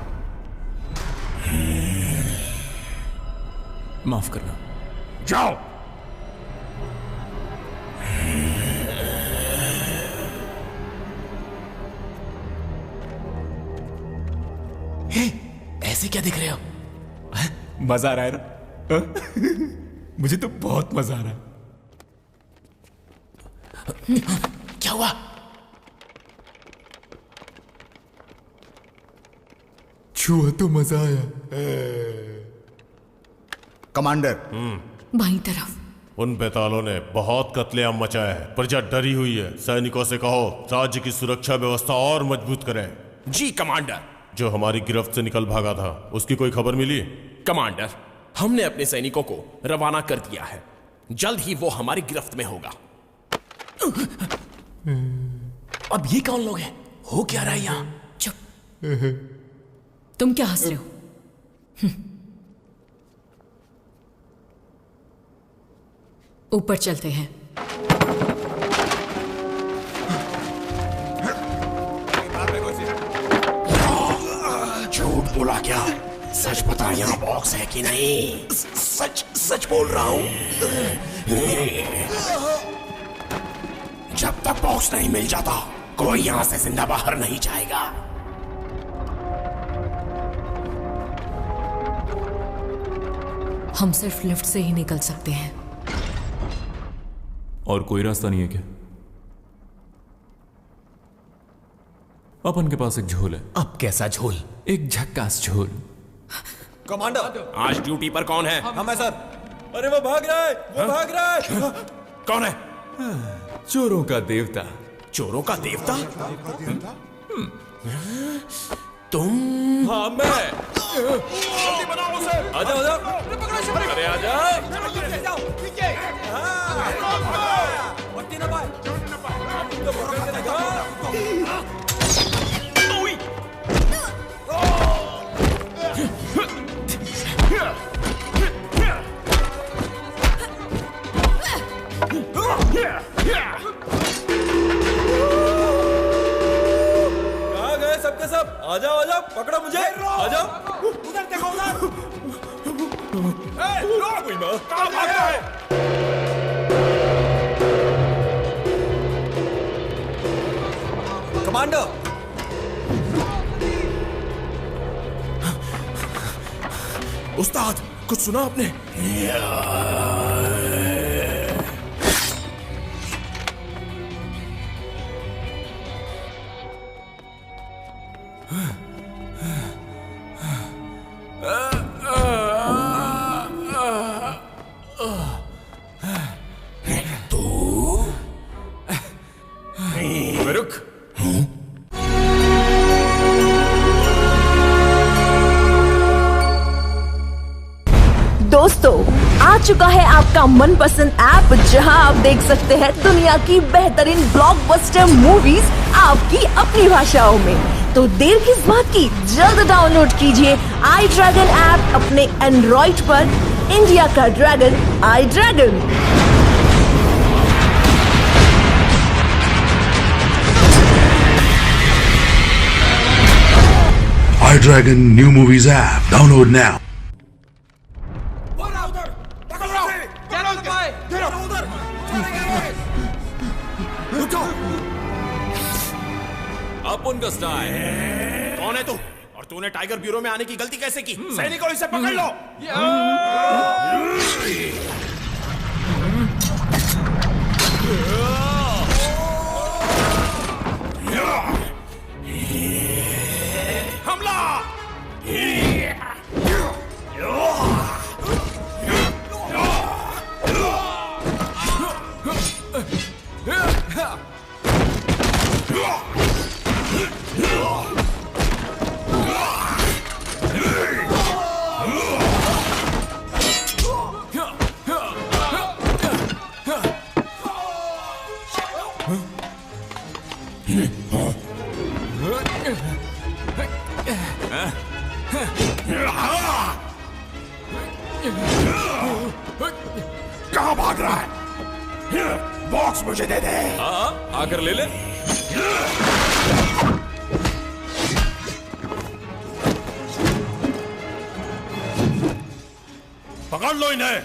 माफ करना। जाओ। ऐसे क्या दिख रहे हो? मजा आ रहा है ना? मुझे तो बहुत मजा आ रहा है। क्या हुआ? छुआ तो मजा आया। कमांडर। बाईं तरफ। उन बेतालों ने बहुत कत्लेआम मचाया है। प्रजा डरी हुई है। सैनिकों से कहो राज्य की सुरक्षा व्यवस्था और मजबूत करें। जी कमांडर। जो हमारी गिरफ्त से निकल भागा था उसकी कोई खबर मिली? कमांडर, हमने अपने सैनिकों को रवाना कर दिया है। जल्द ही वो हमारी गिरफ्त में होगा। अब ये कौन लोग हैं? हो क्या रहा है यहाँ? चुप। तुम क्या हंस रहे हो? ऊपर चलते हैं। झूठ बोला क्या? सच बता, यहाँ बॉक्स है कि नहीं? सच सच बोल रहा हूँ। जब तक बॉक्स नहीं मिल जाता कोई यहाँ से जिंदा बाहर नहीं जाएगा। हम सिर्फ लिफ्ट से ही निकल सकते हैं। और कोई रास्ता नहीं है क्या? अपन के पास एक झोल है। अब कैसा झोल? एक झक्कास झोल। कमांडर, आज ड्यूटी पर कौन है? हम है सर। अरे वो भाग रहा है, वो भाग रहा है। कौन है? चोरों का देवता। चोरों का देवता? तुम? हाँ मैं। जल्दी बनाओ उसे। आजा आजा। अरे आजा। कहाँ गए सबके सब? आजा आजा, पकड़ो मुझे। आजा। उधर देखो उधर। कहाँ भाग रहा है? कमांडर, उस्ताद कुछ सुना आपने? दोस्तों, आ चुका है आपका मनपसंद ऐप जहां आप देख सकते हैं दुनिया की बेहतरीन ब्लॉकबस्टर मूवीज आपकी अपनी भाषाओं में। तो देर किस बात की, जल्द डाउनलोड कीजिए आई ड्रैगन ऐप अपने एंड्रॉइड पर। इंडिया का ड्रैगन, आई dragon. iDragon new movies app. Download now. अब उनका स्टाइल। कौन है तू? और तूने टाइगर ब्यूरो में आने की गलती कैसे की? सैनिकों, इसे पकड़ लो। हमला! कहाँ भाग रहा है? बॉक्स मुझे दे दे। हाँ, आकर ले ले। पकड़ लो इन्हें।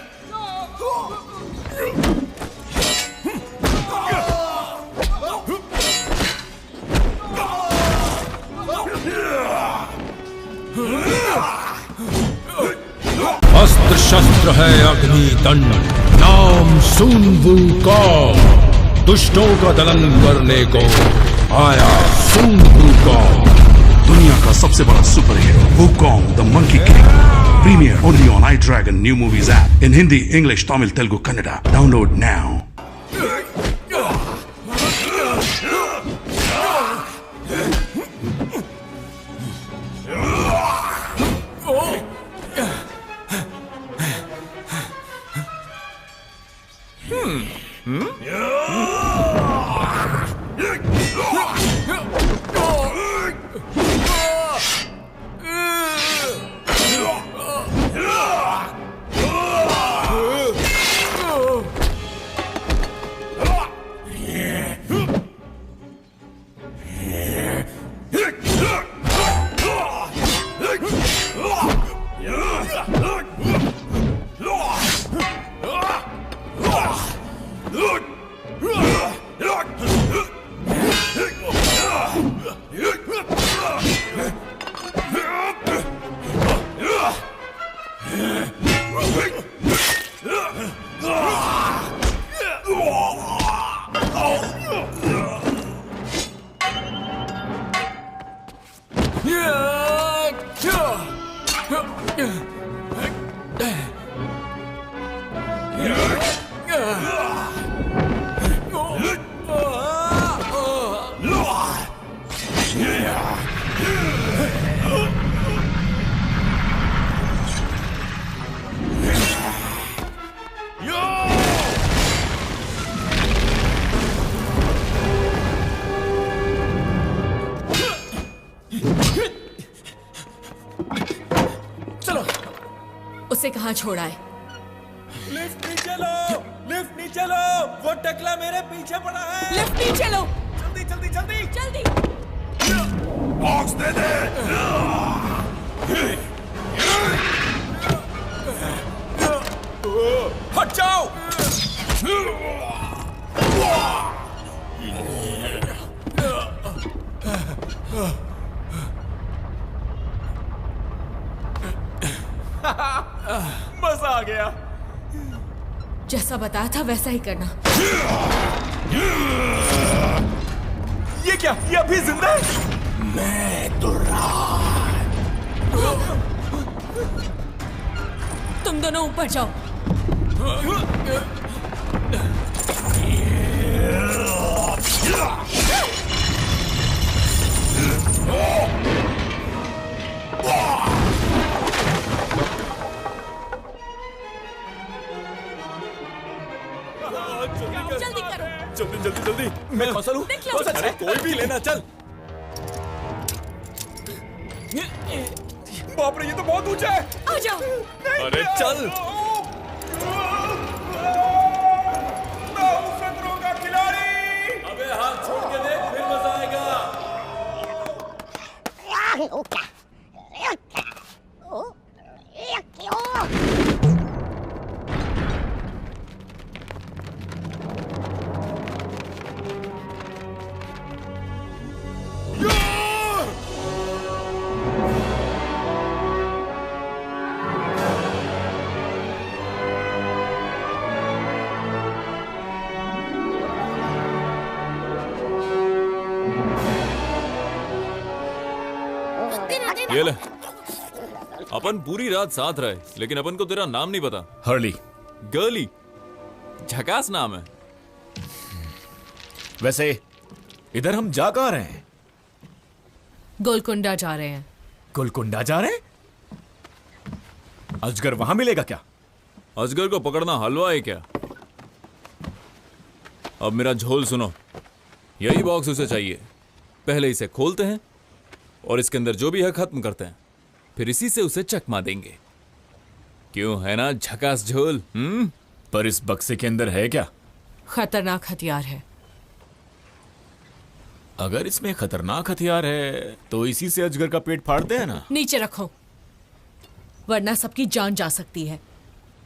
अस्त्र शस्त्र है अग्नि दंड, नाम सुन वूकॉन्ग, दुष्टों का दलन करने को आया सुन वूकॉन्ग। दुनिया का सबसे बड़ा super hero Wukong the monkey king. Premiere only on iDragon new movies app in Hindi, English, Tamil, Telugu, Kannada. Download now. उसे कहाँ छोड़ा है? लिफ्ट नीचे लो, लिफ्ट नीचे लो, वो टकला मेरे पीछे पड़ा है। लिफ्ट नीचे लो, जल्दी जल्दी जल्दी जल्दी। बॉक्स दे दे। हट जाओ। मजा आ गया। जैसा बताया था वैसा ही करना। ये क्या? ये अभी जिंदा है? मैं तो तुम दोनों ऊपर जाओ। जल्दी करो। जल्दी जल्दी जल्दी। मैं कौशल हूँ। अरे कोई भी लेना, चल। बाप रे, ये तो बहुत ऊंचा है। आ जाओ। अरे चल। मैं हूँ खतरों का खिलाड़ी। अबे हाथ छोड़ के देख, फिर मजा आएगा। ये ले, अपन पूरी रात साथ रहे, लेकिन अपन को तेरा नाम नहीं पता। हर्ली। गर्ली, झकास नाम है। वैसे इधर हम जा कहाँ रहे हैं? गोलकुंडा जा रहे हैं। गोलकुंडा जा रहे हैं? अजगर वहां मिलेगा क्या? अजगर को पकड़ना हलवा है क्या? अब मेरा झोल सुनो, यही बॉक्स उसे चाहिए। पहले इसे खोलते हैं और इसके अंदर जो भी है खत्म करते हैं, फिर इसी से उसे चकमा देंगे। क्यों, है ना झकास झोल? पर इस बक्से के अंदर है क्या? खतरनाक हथियार है। अगर इसमें खतरनाक हथियार है तो इसी से अजगर का पेट फाड़ते हैं ना। नीचे रखो, वरना सबकी जान जा सकती है।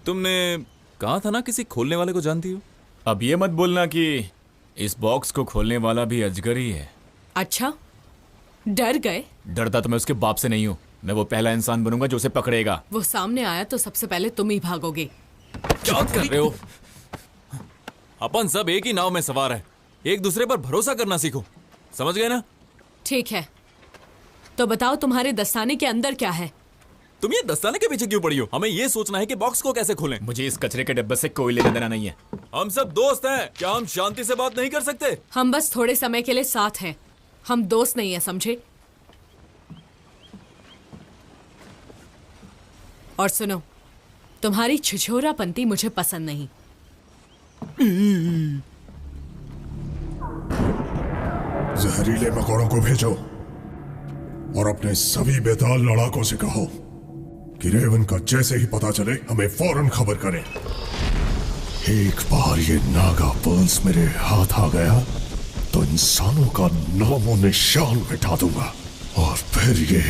तुमने कहा था ना किसी खोलने वाले को जानती हो। अब ये मत बोलना कि इस बॉक्स को खोलने वाला भी अजगर ही है। अच्छा, डर गए? डरता तो मैं उसके बाप से नहीं हूँ। मैं वो पहला इंसान बनूंगा जो उसे पकड़ेगा। वो सामने आया तो सबसे पहले तुम ही भागोगे। क्या कर रहे हो? अपन सब एक ही नाव में सवार है, एक दूसरे पर भरोसा करना सीखो, समझ गए ना? ठीक है, तो बताओ तुम्हारे दस्ताने के अंदर क्या है? तुम ये दस्ताने के पीछे क्यों पड़ी हो? हमें ये सोचना है कि बॉक्स को कैसे खोलें। मुझे इस कचरे के डब्बे से कोई लेना देना नहीं है। हम सब दोस्त हैं, क्या हम शांति से बात नहीं कर सकते? हम बस थोड़े समय के लिए साथ हैं, हम दोस्त नहीं है, समझे? और सुनो, तुम्हारी छिछोरापंती मुझे पसंद नहीं। जहरीले मकोड़ों को भेजो और अपने सभी बेताल लड़ाकों से कहो कि रेवन का जैसे ही पता चले हमें फौरन खबर करें। एक बार ये नागा पर्ल्स मेरे हाथ आ गया तो इंसानों का नामो निशान मिटा दूंगा और फिर ये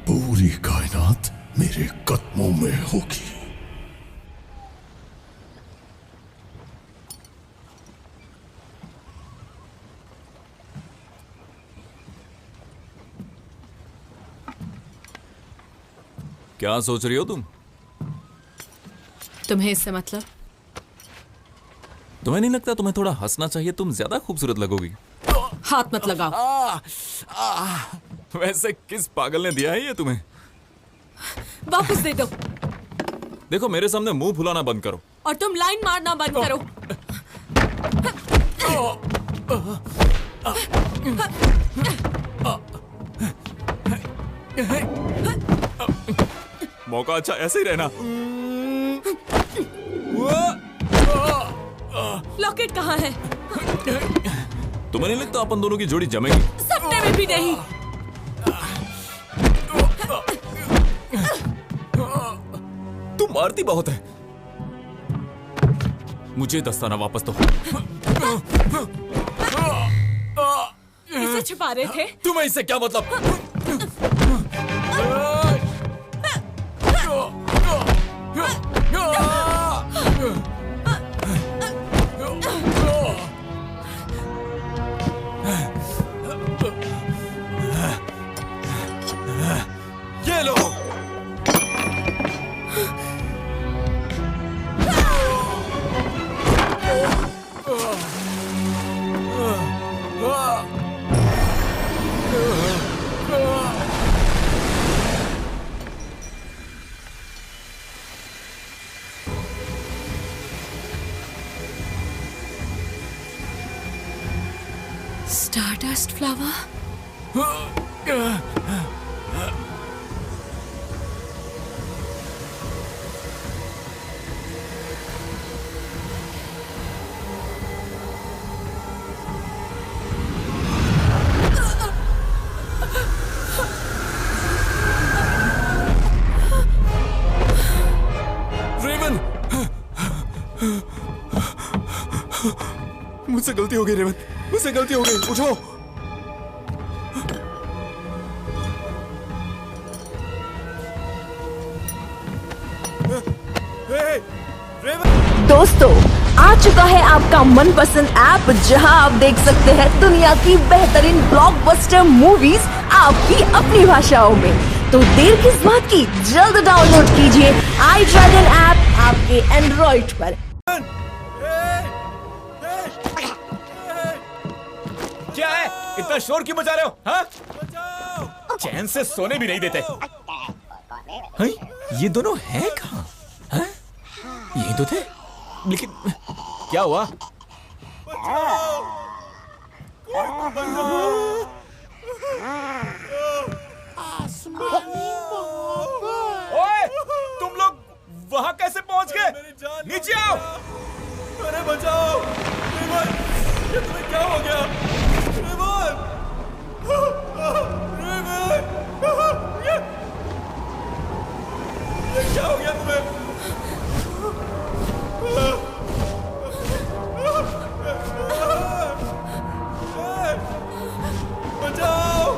पूरी कायनात मेरे कदमों में होगी। क्या सोच रही हो तुम? तुम्हें इससे मतलब? तुम्हें नहीं लगता तुम्हें थोड़ा हंसना चाहिए? तुम ज्यादा खूबसूरत लगोगी। हाथ मत लगाओ। वैसे किस पागल ने दिया है ये तुम्हें? वापस दे दो। देखो मेरे सामने मुंह फुलाना बंद करो। और तुम लाइन मारना बंद करो। मौका अच्छा ऐसे ही रहना। लॉकेट कहाँ है? तुम्हें नहीं लगता अपन दोनों की जोड़ी जमेगी? सपने में भी नहीं। तुम मारती बहुत है। मुझे दस्ताना वापस दो। इसे छुपा रहे थे? तुम्हें इससे क्या मतलब? ये लो। Stardust flower? रेवन, मुझसे गलती हो गई रेवन, मुझसे गलती हो गई। उठो। दोस्तों, आ चुका है आपका मनपसंद ऐप जहां आप देख सकते हैं दुनिया की बेहतरीन ब्लॉकबस्टर मूवीज आपकी अपनी भाषाओं में। तो देर किस बात की, जल्द डाउनलोड कीजिए आई ड्रैगन ऐप आपके एंड्रॉइड पर। क्या है? इतना शोर क्यों मचा रहे हो? हाँ? चैन से सोने भी नहीं देते। हाँ? ये दोनों हैं कहाँ? हाँ? यही तो थे, लेकिन क्या हुआ? ओए, तुम लोग वहां कैसे पहुंच गए? नीचे आओ। अरे बचाओ। रेवन, ये तुम्हें क्या हो गया? रेवन, रेवन, ये क्या हो गया तुम्हें? बचाओ। बचाओ।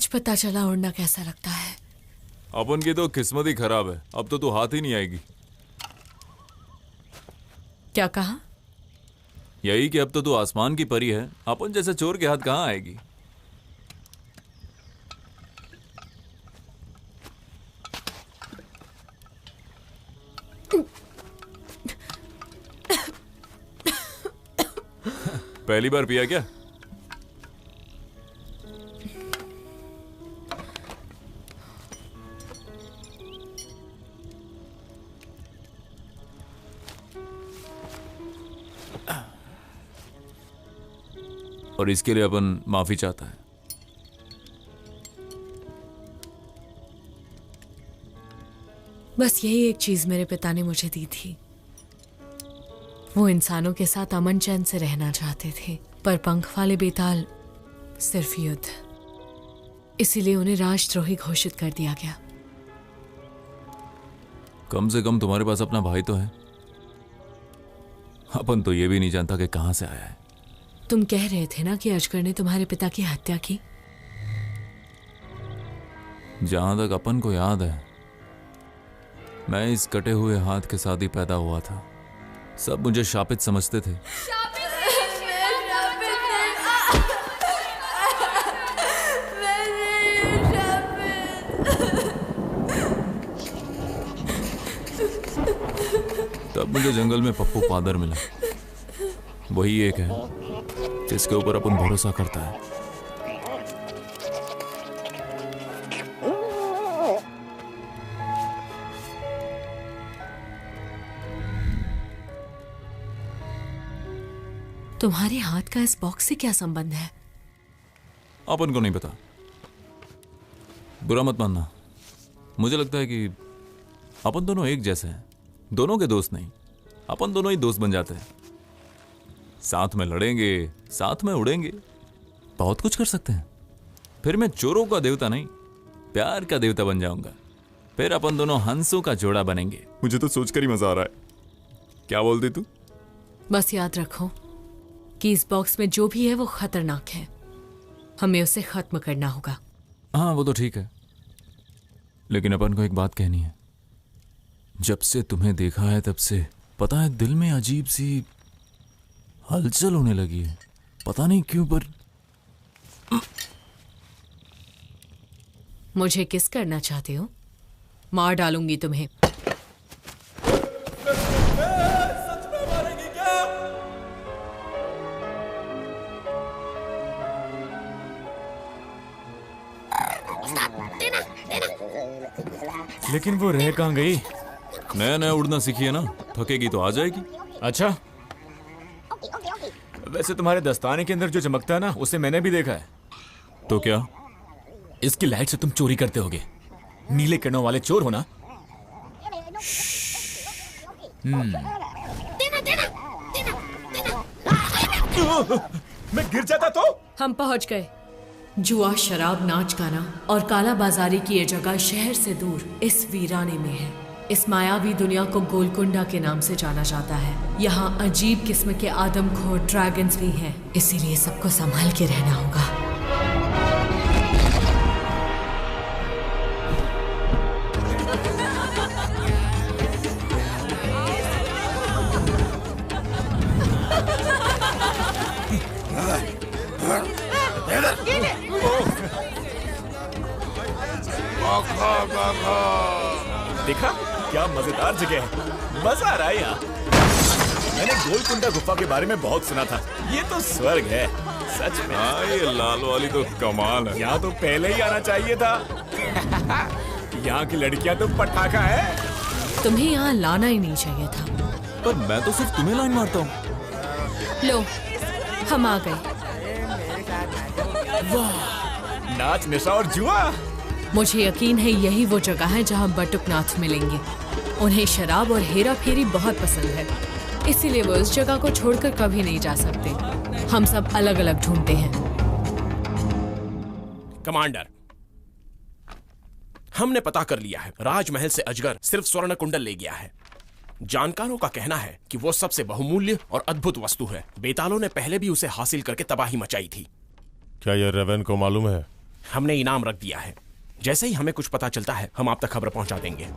आज पता चला उड़ना कैसा लगता है। अपन की तो किस्मत ही खराब है, अब तो तू हाथ ही नहीं आएगी। क्या कहा? यही कि अब तो तू आसमान की परी है, अपन जैसे चोर के हाथ कहाँ आएगी। पहली बार पिया क्या? और इसके लिए अपन माफी चाहता है। बस यही एक चीज मेरे पिता ने मुझे दी थी। वो इंसानों के साथ अमन चैन से रहना चाहते थे, पर पंख वाले बेताल सिर्फ युद्ध, इसीलिए उन्हें राजद्रोही घोषित कर दिया गया। कम से कम तुम्हारे पास अपना भाई तो है। अपन तो ये भी नहीं जानता कि कहां से आया है। तुम कह रहे थे ना कि अजगर ने तुम्हारे पिता की हत्या की। जहां तक अपन को याद है, मैं इस कटे हुए हाथ के साथ ही पैदा हुआ था। सब मुझे शापित समझते थे। तब मुझे जंगल में पप्पू पादर मिला। वही एक है जिसके ऊपर अपन भरोसा करता है। तुम्हारे हाथ का इस बॉक्स से क्या संबंध है? अपन को नहीं पता, बुरा मत मानना। मुझे लगता है कि अपन दोनों एक जैसे हैं, दोनों के दोस्त नहीं। अपन दोनों ही दोस्त बन जाते हैं, साथ में लड़ेंगे, साथ में उड़ेंगे, बहुत कुछ कर सकते हैं। फिर मैं चोरों का देवता नहीं, प्यार का देवता बन जाऊंगा। फिर अपन दोनों हंसों का जोड़ा बनेंगे। मुझे तो सोचकर ही मजा आ रहा है। क्या बोलती तू? बस याद रखो कि इस बॉक्स में जो भी है वो खतरनाक है। हमें उसे खत्म करना होगा। हाँ वो तो ठीक है, लेकिन अपन को एक बात कहनी है। जब से तुम्हें देखा है तब से पता है दिल में अजीब सी हलचल होने लगी है। पता नहीं क्यों, पर मुझे किस करना चाहते हो? मार डालूंगी तुम्हें। सच में मारेगी क्या? लेकिन वो रह कहाँ गई? नया नया उड़ना सीखी है ना, थकेगी तो आ जाएगी। अच्छा, वैसे तुम्हारे दस्ताने के अंदर जो चमकता है ना, उसे मैंने भी देखा है। तो क्या? इसकी लाइट से तुम चोरी करते होगे। नीले किरणों वाले चोर हो ना? मैं गिर जाता तो? हम पहुंच गए। जुआ, शराब, नाच गाना और काला बाजारी की ये जगह शहर से दूर इस वीराने में है। इस मायावी दुनिया को गोलकुंडा के नाम से जाना जाता है। यहाँ अजीब किस्म के आदमखोर ड्रैगन्स भी हैं, इसीलिए सबको संभाल के रहना होगा। देखा क्या मजेदार जगह है, मजा आ रहा है यहाँ। मैंने गोलकुंडा गुफा के बारे में बहुत सुना था, ये तो स्वर्ग है सच में। हाँ ये लाल वाली तो कमाल है। यहाँ तो पहले ही आना चाहिए था। यहाँ की लड़कियाँ तो पटाखा है। तुम्हें यहाँ लाना ही नहीं चाहिए था। पर मैं तो सिर्फ तुम्हें लाइन मारता हूँ। लो, हम आ गए। वाह, नाच, नशा और जुआ। मुझे यकीन है यही वो जगह है जहाँ बटुकनाथ मिलेंगे। उन्हें शराब और हेरा फेरी बहुत पसंद है, इसीलिए वो इस जगह को छोड़कर कभी नहीं जा सकते। हम सब अलग अलग ढूंढते हैं। कमांडर, हमने पता कर लिया है, राजमहल से अजगर सिर्फ स्वर्ण कुंडल ले गया है। जानकारों का कहना है कि वो सबसे बहुमूल्य और अद्भुत वस्तु है। बेतालों ने पहले भी उसे हासिल करके तबाही मचाई थी। क्या यह रेवेन को मालूम है हमने इनाम रख दिया है। जैसे ही हमें कुछ पता चलता है हम आप तक खबर पहुंचा देंगे।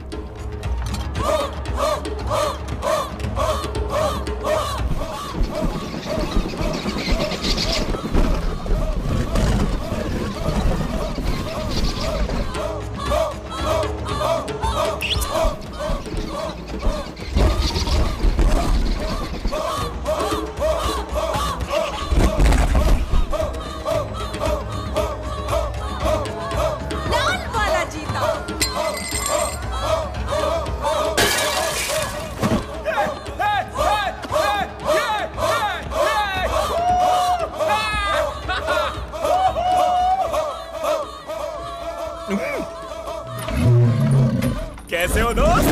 कैसे हो दोस्त?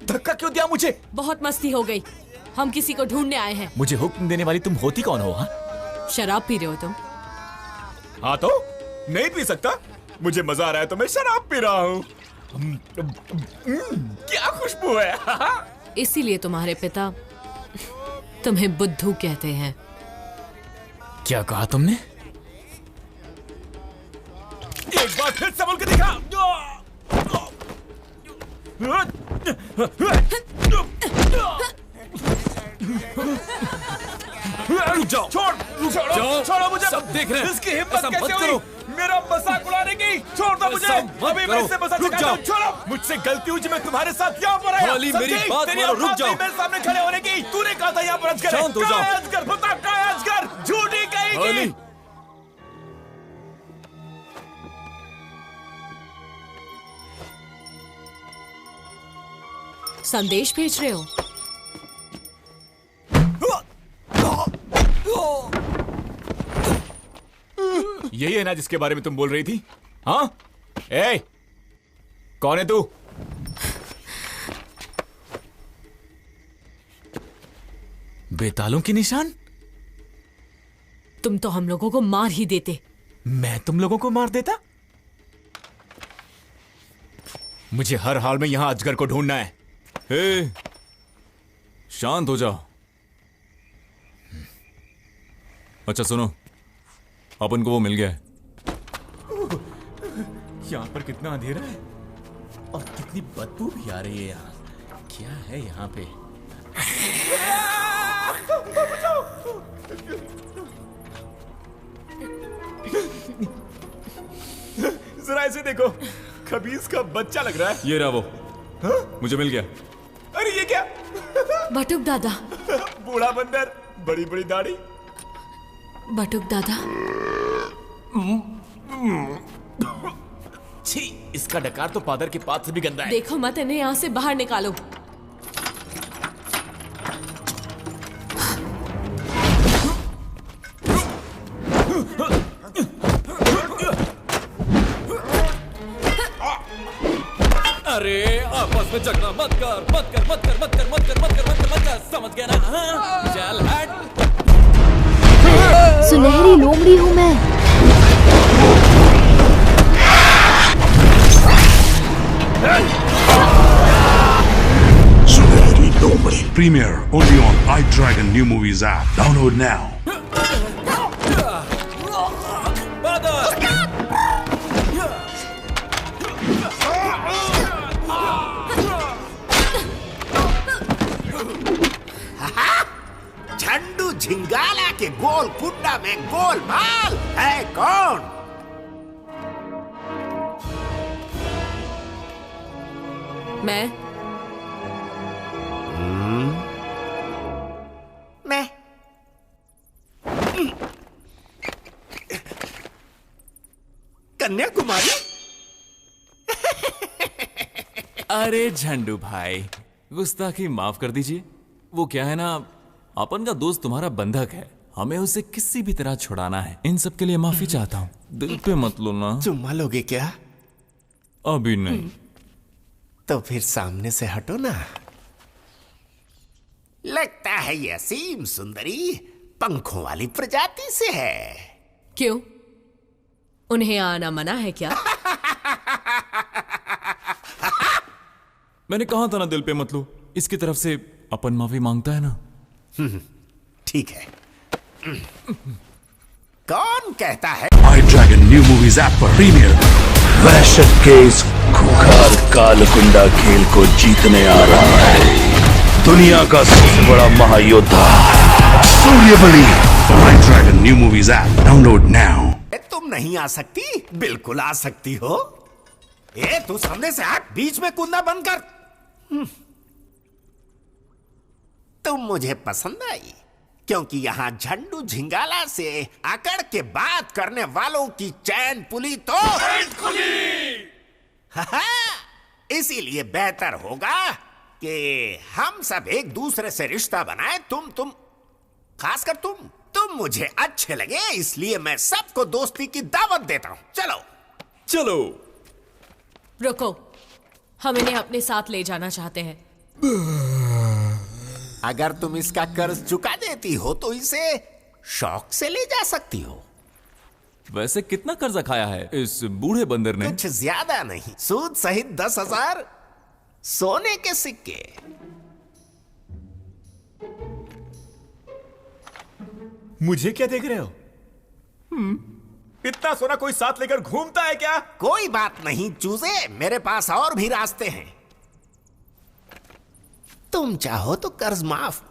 धक्का क्यों दिया मुझे? बहुत मस्ती हो गई। हम किसी को ढूंढने आए हैं। मुझे हुक्म देने वाली तुम होती कौन हो? हाँ, शराब पी रहे हो तुम? हाँ तो नहीं पी सकता। मुझे मजा आ रहा है तो मैं शराब पी रहा हूँ। क्या खुशबू है। इसीलिए तुम्हारे पिता तुम्हें बुद्धू कहते हैं। क्या कहा तुमने? एक बार फिर से बोल के दिखा। जाओ, छोड़ो मुझे। सब देख रहे हैं। इसकी हिम्मत कैसे हुई मेरा मजाक उड़ाने की? छोड़ दो मुझे। अभी मैं इससे मजाक करता हूं। छोड़ो। मुझसे गलती हुई मैं तुम्हारे साथ यहाँ पर आया। मेरी बात मानो, रुक जाओ। मेरे सामने खड़े होने की। तूने कहा था यहाँ पर अजगर। शांत हो जाओ। अजगर बता, कहाँ है अजगर? झूठी कहीं। संदेश भेज रहे हो? यही है ना जिसके बारे में तुम बोल रही थी? हाँ? ए, कौन है तू? बेतालों के निशान? तुम तो हम लोगों को मार ही देते। मैं तुम लोगों को मार देता? मुझे हर हाल में यहां अजगर को ढूंढना है। हे, शांत हो जाओ। अच्छा सुनो, अपन को वो मिल गया है। यहाँ पर कितना अंधेरा है और कितनी बदबू भी आ रही है यहाँ। क्या है यहाँ पे? जरा ऐसे देखो, खबीज का बच्चा लग रहा है। ये रहा वो। हाँ? मुझे मिल गया। अरे ये क्या? बटुक दादा। बूढ़ा बंदर, बड़ी बड़ी दाढ़ी। बटुक दादा। छी, इसका डकार तो पादर के पात से भी गंदा है। देखो मत इन्हें यहाँ से बाहर निकालो। अरे आपस में झगड़ा मत कर, मत कर, मत कर, मत कर, मत कर, मत कर, मत कर, मत कर। समझ गया ना? हाँ? चल हट। सुनहरी लोमड़ी हूँ मैं। सुनहरी लोमड़ी premiere only on iDragon New Movies app. Download now. झंडू झिंगाला के गोल कुंडा में गोलमाल है कौन? मैं। मैं। कन्याकुमारी। अरे झंडू भाई, गुस्ताखी माफ कर दीजिए। वो क्या है ना, अपन का दोस्त तुम्हारा बंधक है, हमें उसे किसी भी तरह छुड़ाना है। इन सब के लिए माफी चाहता हूँ, दिल पे मत लो ना। चुम्मा लोगे क्या? अभी नहीं। तो फिर सामने से हटो ना। लगता है ये असीम सुंदरी पंखों वाली प्रजाति से है। क्यों? उन्हें आना मना है क्या? मैंने कहा था ना दिल पे मत लो। इसकी तरफ से अपन माफी मांगता है ना। ठीक है। कौन कहता है? माई ड्रैगन न्यू मूवीज ऐप पर प्रीमियर। वहशत के इस खुखार कालकुंडा खेल को जीतने आ रहा है दुनिया का सबसे बड़ा महायोद्धा Suryabali. My dragon new movies app download now. तुम नहीं आ सकती? बिल्कुल आ सकती हो। ए तू सामने से हट, बीच में कूदना बंद कर। तुम मुझे पसंद आई क्योंकि यहाँ झंडू झिंगाला से अकड़ के बात करने वालों की चैन पुली तो इसीलिए बेहतर होगा कि हम सब एक दूसरे से रिश्ता बनाए। तुम खासकर तुम मुझे अच्छे लगे, इसलिए मैं सबको दोस्ती की दावत देता हूँ। चलो चलो। रुको, हम इन्हें अपने साथ ले जाना चाहते हैं। अगर तुम इसका कर्ज चुका देती हो तो इसे शौक से ले जा सकती हो। वैसे कितना कर्जा खाया है इस बूढ़े बंदर ने? कुछ ज्यादा नहीं, सूद सहित 10,000 सोने के सिक्के। मुझे क्या देख रहे हो? इतना सोना कोई साथ लेकर घूमता है क्या? कोई बात नहीं चूजे, मेरे पास और भी रास्ते हैं। तुम चाहो तो कर्ज माफ।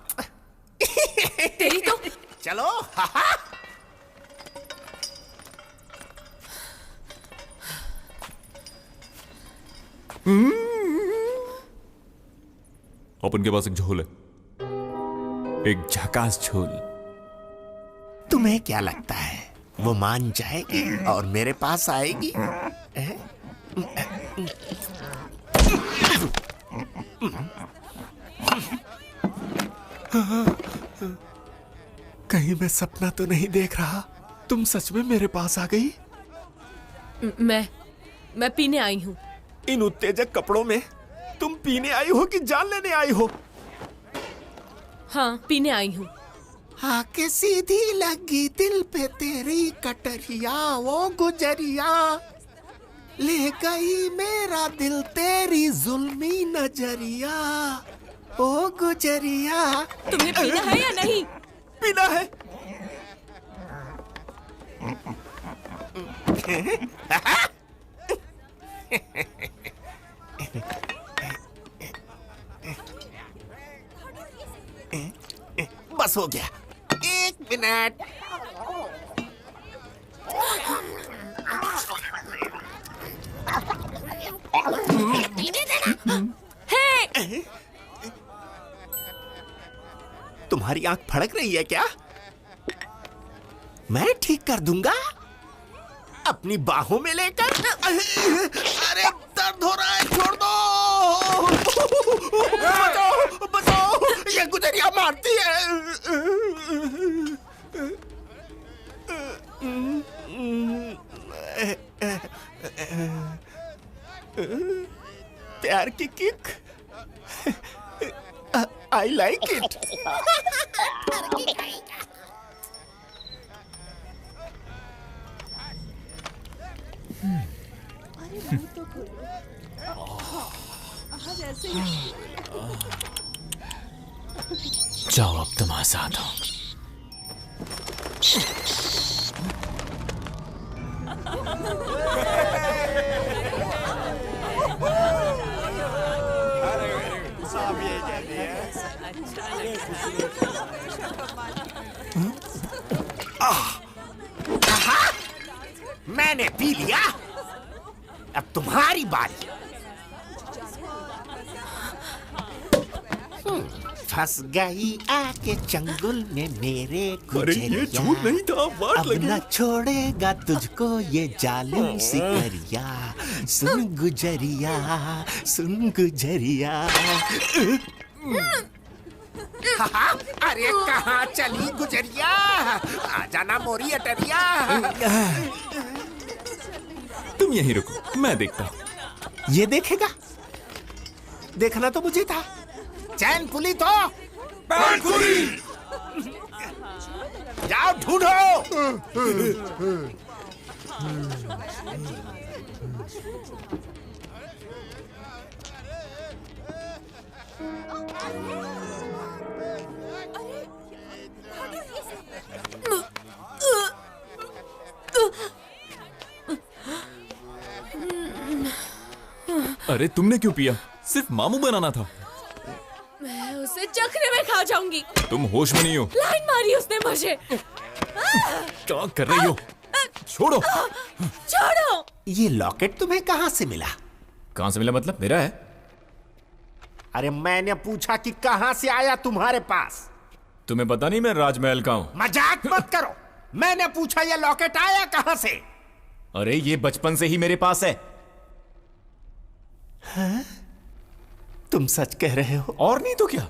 तेरी तो चलो। अपन के पास एक झोल है, एक झकास झोल। तुम्हें क्या लगता है वो मान जाएगी और मेरे पास आएगी? कहीं मैं सपना तो नहीं देख रहा? तुम सच में मेरे पास आ गई? मैं पीने आई हूँ। इन उत्तेजक कपड़ों में तुम पीने आई हो कि जान लेने आई हो? हाँ, पीने आई हूँ। आके सीधी लगी दिल पे तेरी कटरिया, वो गुजरिया ले गई मेरा दिल तेरी जुल्मी नजरिया, ओ गुजरिया। तुम्हें पीना है या नहीं? पीना है। बस हो गया, 1 मिनट। तुम्हारी आंख फड़क रही है क्या? मैं ठीक कर दूंगा अपनी बाहों में लेकर। अरे दर्द हो रहा है, छोड़ दो। बचाओ बचाओ, ये गुजरिया मारती है। प्यार की किक, आई लाइक इट। जाओ, अब तुम आजाद हो। मैंने पी लिया, अब तुम्हारी बारी। फंस गई आके चंगुल में मेरे गुजरिया। ये झूठ नहीं था, बात अब लगी। न छोड़ेगा तुझको ये जालिम सिकरिया। सुन गुजरिया, सुन गुजरिया। अरे कहाँ चली गुजरिया? आ जाना मोरी अटरिया। तुम यहीं रुको, मैं देखता हूं। ये देखेगा? देखना तो मुझे था। चैन पुली तो जाओ ढूंढो। अरे तुमने क्यों पिया? सिर्फ मामू बनाना था। मैं उसे चखने में खा जाऊंगी। तुम होश में नहीं हो। लाइन मारी उसने मुझे। क्या कर रही हो? छोड़ो। छोड़ो। ये लॉकेट तुम्हें कहां से मिला? कहां से मिला मतलब? मेरा है। अरे मैंने पूछा कि कहां से आया तुम्हारे पास। तुम्हें पता नहीं मैं राजमहल का हूं। मजाक मत करो। मैंने पूछा ये लॉकेट आया कहां से? अरे ये बचपन से ही मेरे पास है। हाँ? तुम सच कह रहे हो? और नहीं तो क्या?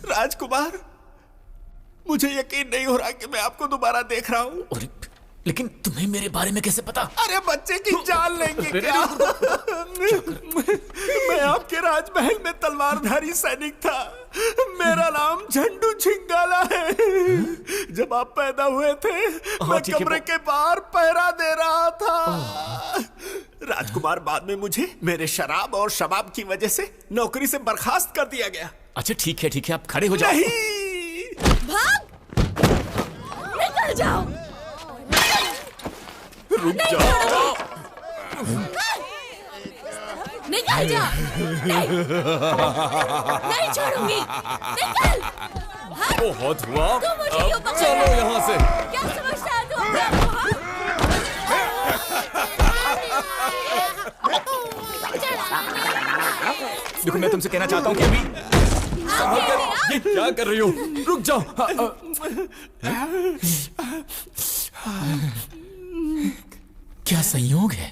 राजकुमार, मुझे यकीन नहीं हो रहा कि मैं आपको दोबारा देख रहा हूं। लेकिन तुम्हें मेरे बारे में कैसे पता? अरे बच्चे की जान लेंगे क्या? मैं आपके राजमहल में तलवारधारी सैनिक था। मेरा नाम झंडू झिंगाला है। जब आप पैदा हुए थे मैं कमरे के बाहर पहरा दे रहा था। राजकुमार, बाद में मुझे मेरे शराब और शबाब की वजह से नौकरी से बर्खास्त कर दिया गया। अच्छा ठीक है, आप खड़े हो जाओ। नहीं, भाग, निकल जाओ। रुक जाओ। निकल जा। नहीं छोड़ूंगी। निकल। बहुत हुआ। अब चलो यहाँ से। क्या समझता है तू अपने आप को? देखो मैं तुमसे कहना चाहता हूँ कि अभी ये क्या कर रही हो? रुक जाओ। क्या संयोग है?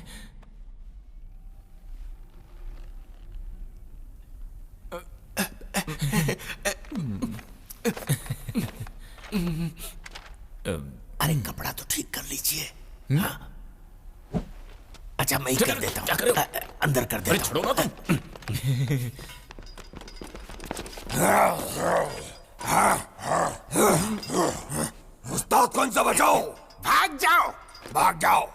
अरे कपड़ा तो ठीक कर लीजिए। हाँ? अच्छा मैं ही कर देता हूँ। क्या करो? अंदर कर देता हूँ। छोड़ो ना तुम। उस्ताद कौन सा बचाओ? भाग जाओ, भाग जाओ।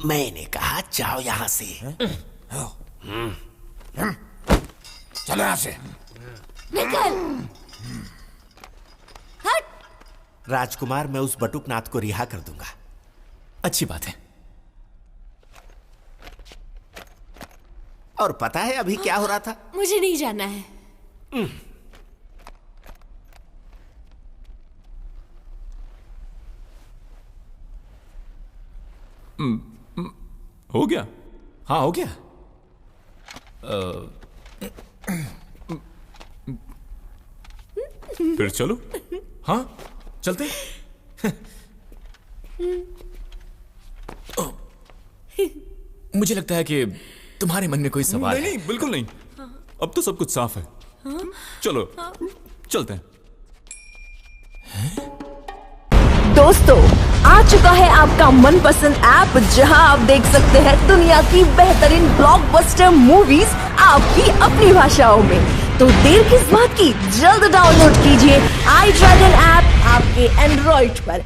मैंने कहा जाओ यहाँ से। चलो यहाँ से। निकल। हट। राजकुमार, मैं उस बटुकनाथ को रिहा कर दूंगा। अच्छी बात है। और पता है अभी क्या हो रहा था? मुझे नहीं जानना है। हो गया? हाँ हो गया। फिर चलो। हाँ चलते। मुझे लगता है कि तुम्हारे मन में कोई सवाल है। नहीं, बिल्कुल नहीं। अब तो सब कुछ साफ है। चलो चलते हैं। दोस्तों, आ चुका है आपका मनपसंद ऐप जहां आप देख सकते हैं दुनिया की बेहतरीन ब्लॉकबस्टर मूवीज आपकी अपनी भाषाओं में। तो देर किस बात की, जल्द डाउनलोड कीजिए आई ड्रैगन ऐप आपके एंड्रॉइड पर।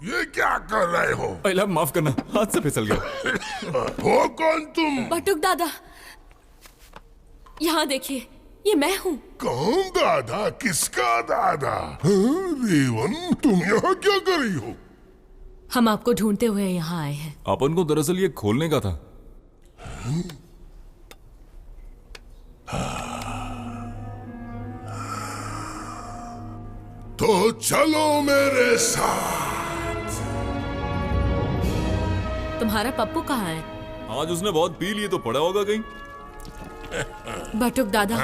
ये क्या कर रहे हो? पहला माफ करना, हाथ से फिसल गया। हो कौन तुम? बटुक दादा, यहाँ देखिए, ये मैं हूँ। कौन दादा? किसका दादा? रेवन, तुम यहाँ क्या कर रही हो? हम आपको ढूंढते हुए यहाँ आए हैं। अपन को दरअसल ये खोलने का था। तो चलो मेरे साथ। तुम्हारा पप्पू कहाँ है? आज उसने बहुत पी लिए तो पड़ा होगा कहीं। बटुक दादा,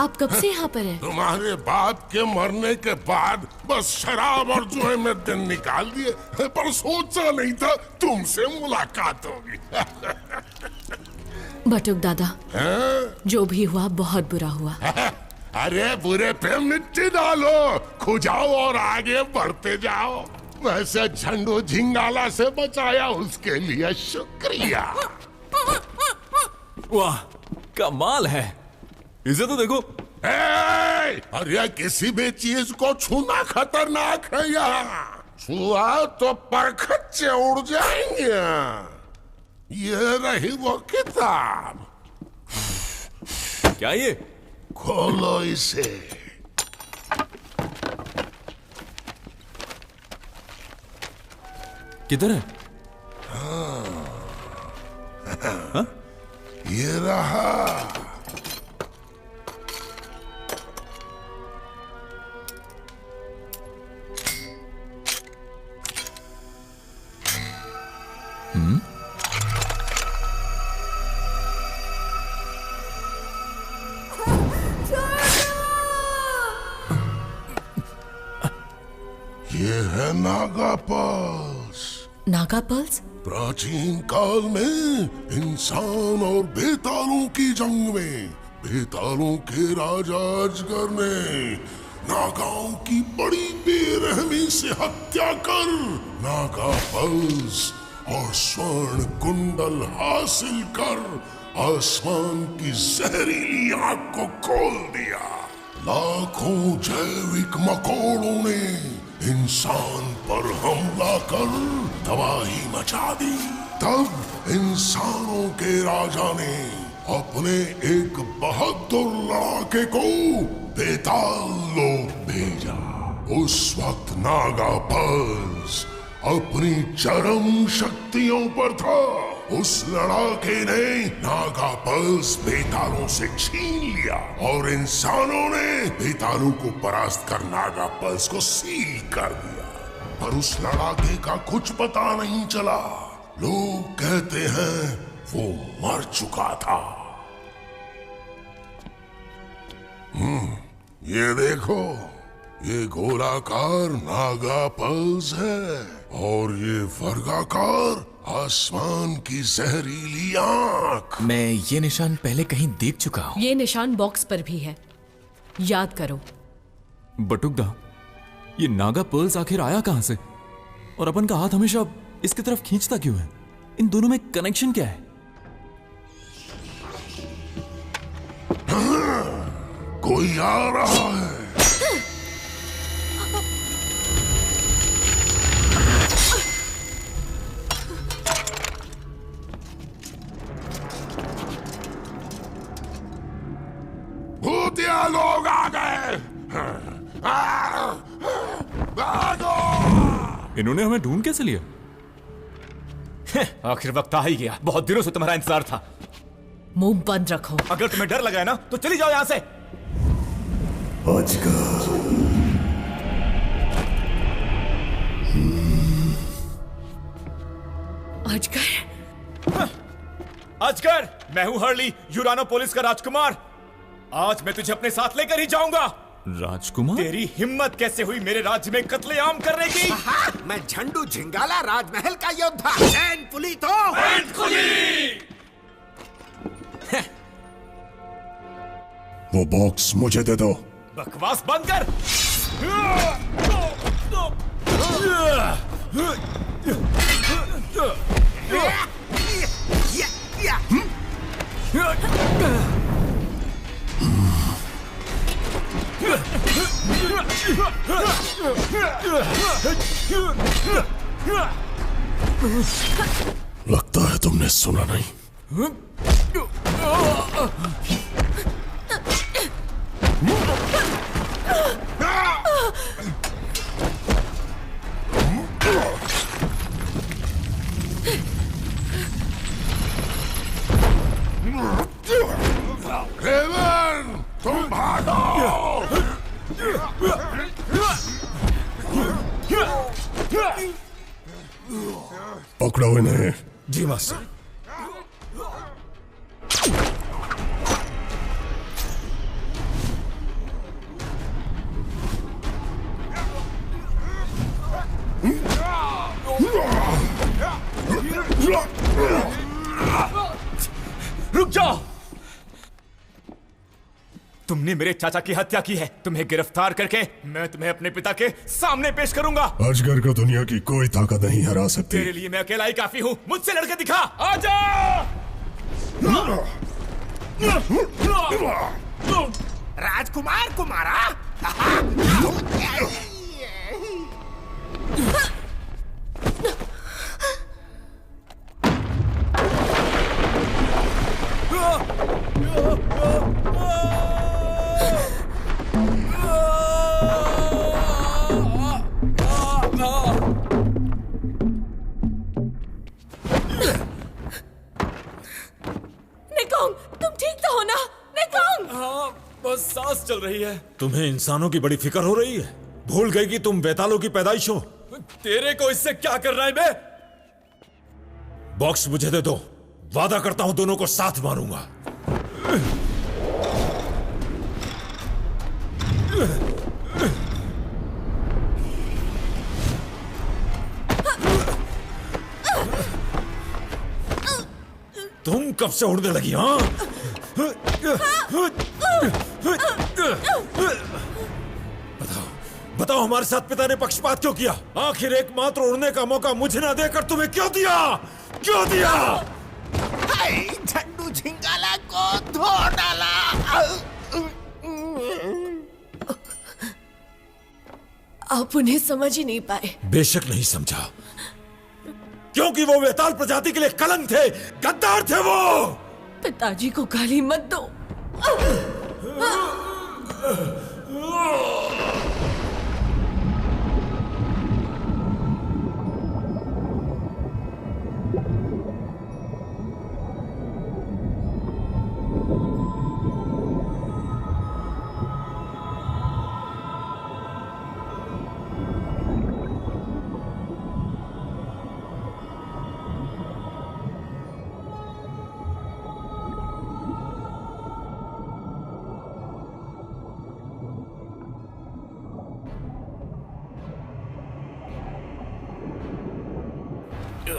आप कब से यहाँ पर हैं? तुम्हारे बाप के मरने के बाद बस शराब और जुए में दिन निकाल दिए, पर सोचा नहीं था तुमसे मुलाकात होगी। बटुक दादा, जो भी हुआ बहुत बुरा हुआ। अरे बुरे पे मिट्टी डालो, खुजाओ और आगे बढ़ते जाओ। वैसे झंडू झिंगाला से बचाया उसके लिए शुक्रिया। वाह, कमाल है। इसे तो देखो। अरे किसी भी चीज को छूना खतरनाक है यहाँ। छुआ तो परखच्चे उड़ जाएंगे। ये रही वो किताब। क्या ये? खोलो इसे। किधर है? हाँ? ये रहा। ये है नागा पल्स। नागा पल्स? प्राचीन काल में इंसान और बेतालों की जंग में बेतालों के राजा अजगर ने नागाओं की बड़ी बेरहमी से हत्या कर नागा पल्स और स्वर्ण कुंडल हासिल कर आसमान की जहरीली आग को खोल दिया। लाखों जैविक मकोड़ों ने इंसान पर हमला कर तबाही मचा दी। तब इंसानों के राजा ने अपने एक बहादुर लड़ाके को बेताल लोक भेजा। उस वक्त नागा पल्स अपनी चरम शक्तियों पर था। उस लड़ाके ने नागा पल्स बेतालों से छीन लिया और इंसानों ने बेतालों को परास्त कर नागा पल्स को सील कर दिया। पर उस लड़ाके का कुछ पता नहीं चला। लोग कहते हैं वो मर चुका था। ये देखो, ये गोलाकार नागा पल्स है और ये वर्गाकार आसमान की जहरीली आंख। मैं ये निशान पहले कहीं देख चुका हूँ। ये निशान बॉक्स पर भी है, याद करो। बटुकदा, ये नागा पर्ल्स आखिर आया कहां से? और अपन का हाथ हमेशा इसकी तरफ खींचता क्यों है? इन दोनों में कनेक्शन क्या है? कोई आ रहा है। भूतिया लोग आ गए। इन्होंने हमें ढूंढ कैसे लिया? आखिर वक्त आ ही गया। बहुत दिनों से तुम्हारा इंतजार था। मुंह बंद रखो। अगर तुम्हें डर लगा है ना तो चली जाओ यहां से। अजगर, अजगर, मैं हूं हर्ली, यूरानोपोलिस का राजकुमार। आज मैं तुझे अपने साथ लेकर ही जाऊंगा। राजकुमार? तेरी हिम्मत कैसे हुई मेरे राज्य में कत्लेआम करने की? मैं झंडू झिंगाला राजमहल का योद्धा चैनपुली तो वो बॉक्स मुझे दे दो। बकवास बंद कर। लगता है तुमने सुना नहीं। रेवन, तुम भागो। पकड़ो इन्हें। जी मास्टर। रुक जाओ। तुमने मेरे चाचा की हत्या की है। तुम्हें गिरफ्तार करके मैं तुम्हें अपने पिता के सामने पेश करूंगा। अजगर को दुनिया की कोई ताकत नहीं हरा सकती। तेरे लिए मैं अकेला ही काफी हूँ। मुझसे लड़के दिखा। आजा। राजकुमार कुमारा। निकोंग, तुम ठीक तो हो ना? निकोंग! हाँ, बस सांस चल रही है। तुम्हें इंसानों की बड़ी फिक्र हो रही है? भूल गई कि तुम बेतालों की पैदाइश हो? तेरे को इससे क्या कर रहा है बे? बॉक्स मुझे दे दो, वादा करता हूं दोनों को साथ मारूंगा। तुम कब से उड़ने लगी? हाँ, बताओ हमारे साथ पिता ने पक्षपात क्यों किया? आखिर एकमात्र उड़ने का मौका मुझे ना देकर तुम्हें क्यों दिया? क्यों दिया? झंडू झिंगाला को धो डाला। आप उन्हें समझ ही नहीं पाए। बेशक नहीं समझा, क्योंकि वो बेताल प्रजाति के लिए कलंक थे, गद्दार थे वो। पिताजी को गाली मत दो।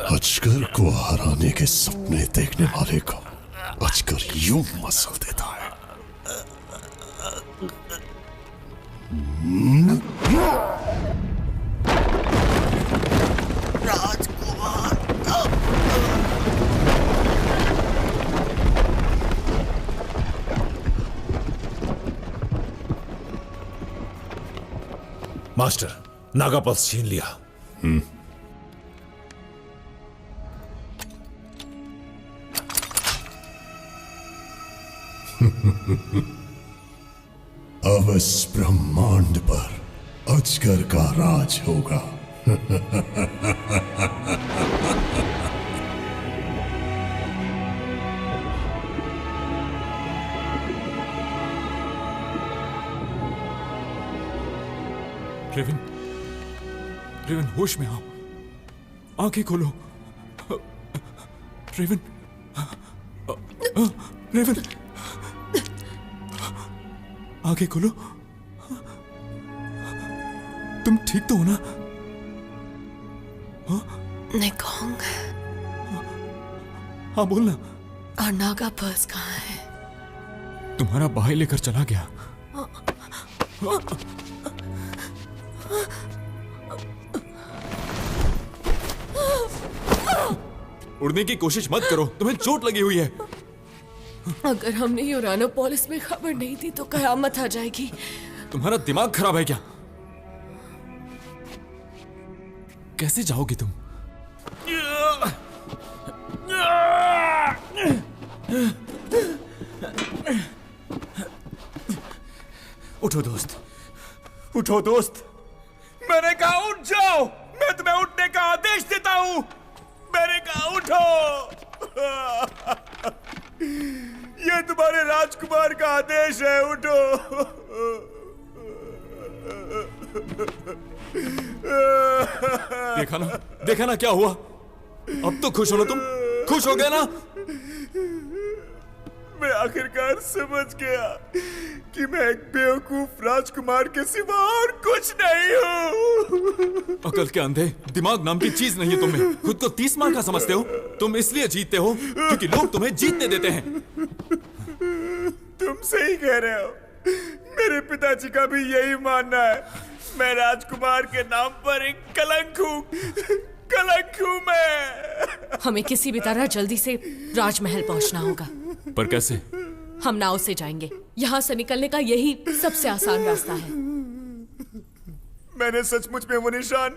अजगर को हराने के सपने देखने वाले को अजगर यूं मसल देता है। मास्टर, नागा पल्स छीन लिया। अब इस ब्रह्मांड पर अजगर का राज होगा। रेवन, रेवन होश में आओ, आंखें खोलो। रेवन, रेवन, आंखें खोलो। तुम ठीक तो हो ना? निकोंग। हाँ बोलना। और नागा पर्स कहाँ है? तुम्हारा भाई लेकर चला गया। उड़ने की कोशिश मत करो, तुम्हें चोट लगी हुई है। अगर हमने यूरानोपोलिस में खबर नहीं दी तो कयामत आ जाएगी। तुम्हारा दिमाग खराब है क्या? कैसे जाओगी तुम? उठो दोस्त, उठो दोस्त। मैंने कहा उठ जाओ, मैं तुम्हें उठने का आदेश देता हूं। मैंने कहा उठो। ये तुम्हारे राजकुमार का आदेश है, उठो। देखा ना क्या हुआ? अब तो खुश हो ना तुम? खुश हो गए ना? मैं आखिरकार समझ गया कि मैं एक बेवकूफ राजकुमार के सिवा और कुछ नहीं हूँ। अकल के अंधे, दिमाग नाम की चीज नहीं है तुम्हें। खुद को 30 मार का समझते हो? तुम इसलिए जीतते हो क्योंकि लोग तुम्हें जीतने देते हैं। तुम सही कह रहे हो। मेरे पिताजी का भी यही मानना है। मैं राजकुमार के नाम पर एक कलंक हूँ। कलंक हूँ मैं। हमें किसी भी तरह जल्दी से राजमहल पहुंचना होगा। पर कैसे? हम नाव से जाएंगे। यहाँ से निकलने का यही सबसे आसान रास्ता है। मैंने सचमुच में वो निशान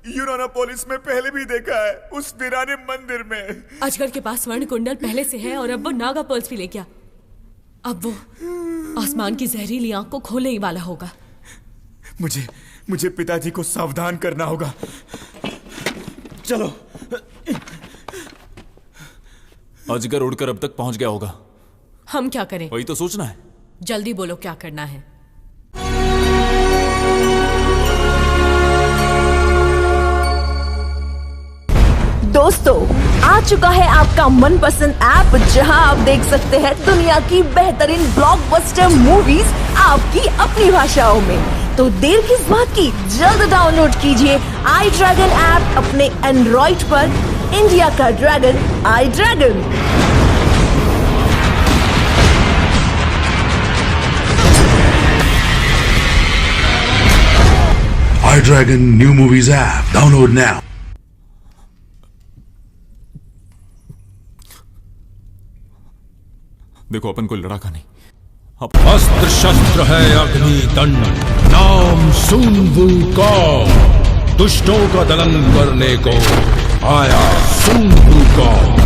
यूरानोपोलिस में पहले भी देखा है, उस वीराने मंदिर में। अजगर के पास स्वर्ण कुंडल पहले से है और अब वो नागा पर्स भी ले गया। अब वो आसमान की जहरीली आंख को खोलने ही वाला होगा। मुझे पिताजी को सावधान करना होगा। चलो। अजगर उड़कर अब तक पहुंच गया होगा। हम क्या करें? वही तो सोचना है। जल्दी बोलो क्या करना है। दोस्तों, आ चुका है आपका मनपसंद ऐप जहां आप देख सकते हैं दुनिया की बेहतरीन ब्लॉकबस्टर मूवीज आपकी अपनी भाषाओं में। तो देर किस बात की, जल्द डाउनलोड कीजिए आई ड्रैगन ऐप अपने एंड्रॉइड पर। इंडिया का ड्रैगन, आई dragon. iDragon New Movies app. Download now. देखो, अपन कोई लड़ाका नहीं। अस्त्र शस्त्र है अग्नि दंड, नाम सुन वूकॉन्ग। दुष्टों का दलन करने को आया सुन वूकॉन्ग।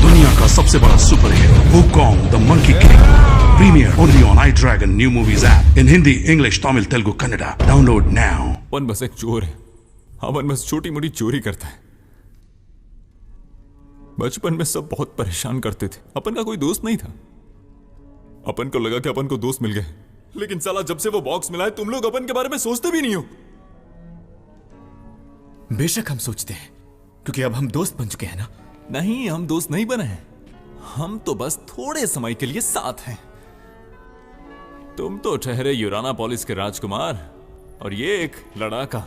दुनिया का सबसे बड़ा super hero Wukong the monkey king. Premiere only on iDragon New Movies app in Hindi, English, Tamil, Telugu, Kannada. Download now. अपन बस एक चोर है। अपन बस छोटी मोटी चोरी करता है। बचपन में सब बहुत परेशान करते थे। अपन का कोई दोस्त नहीं था। अपन को लगा कि अपन को दोस्त मिल गए, लेकिन साला जब से वो बॉक्स मिला है तुम लोग अपन के बारे में सोचते भी नहीं हो। बेशक हम सोचते हैं, क्योंकि अब हम दोस्त बन चुके हैं ना। नहीं, हम दोस्त नहीं बने हैं। हम तो बस थोड़े समय के लिए साथ हैं। तुम तो ठहरे यूराना पॉलिस के राजकुमार और ये एक लड़ाका।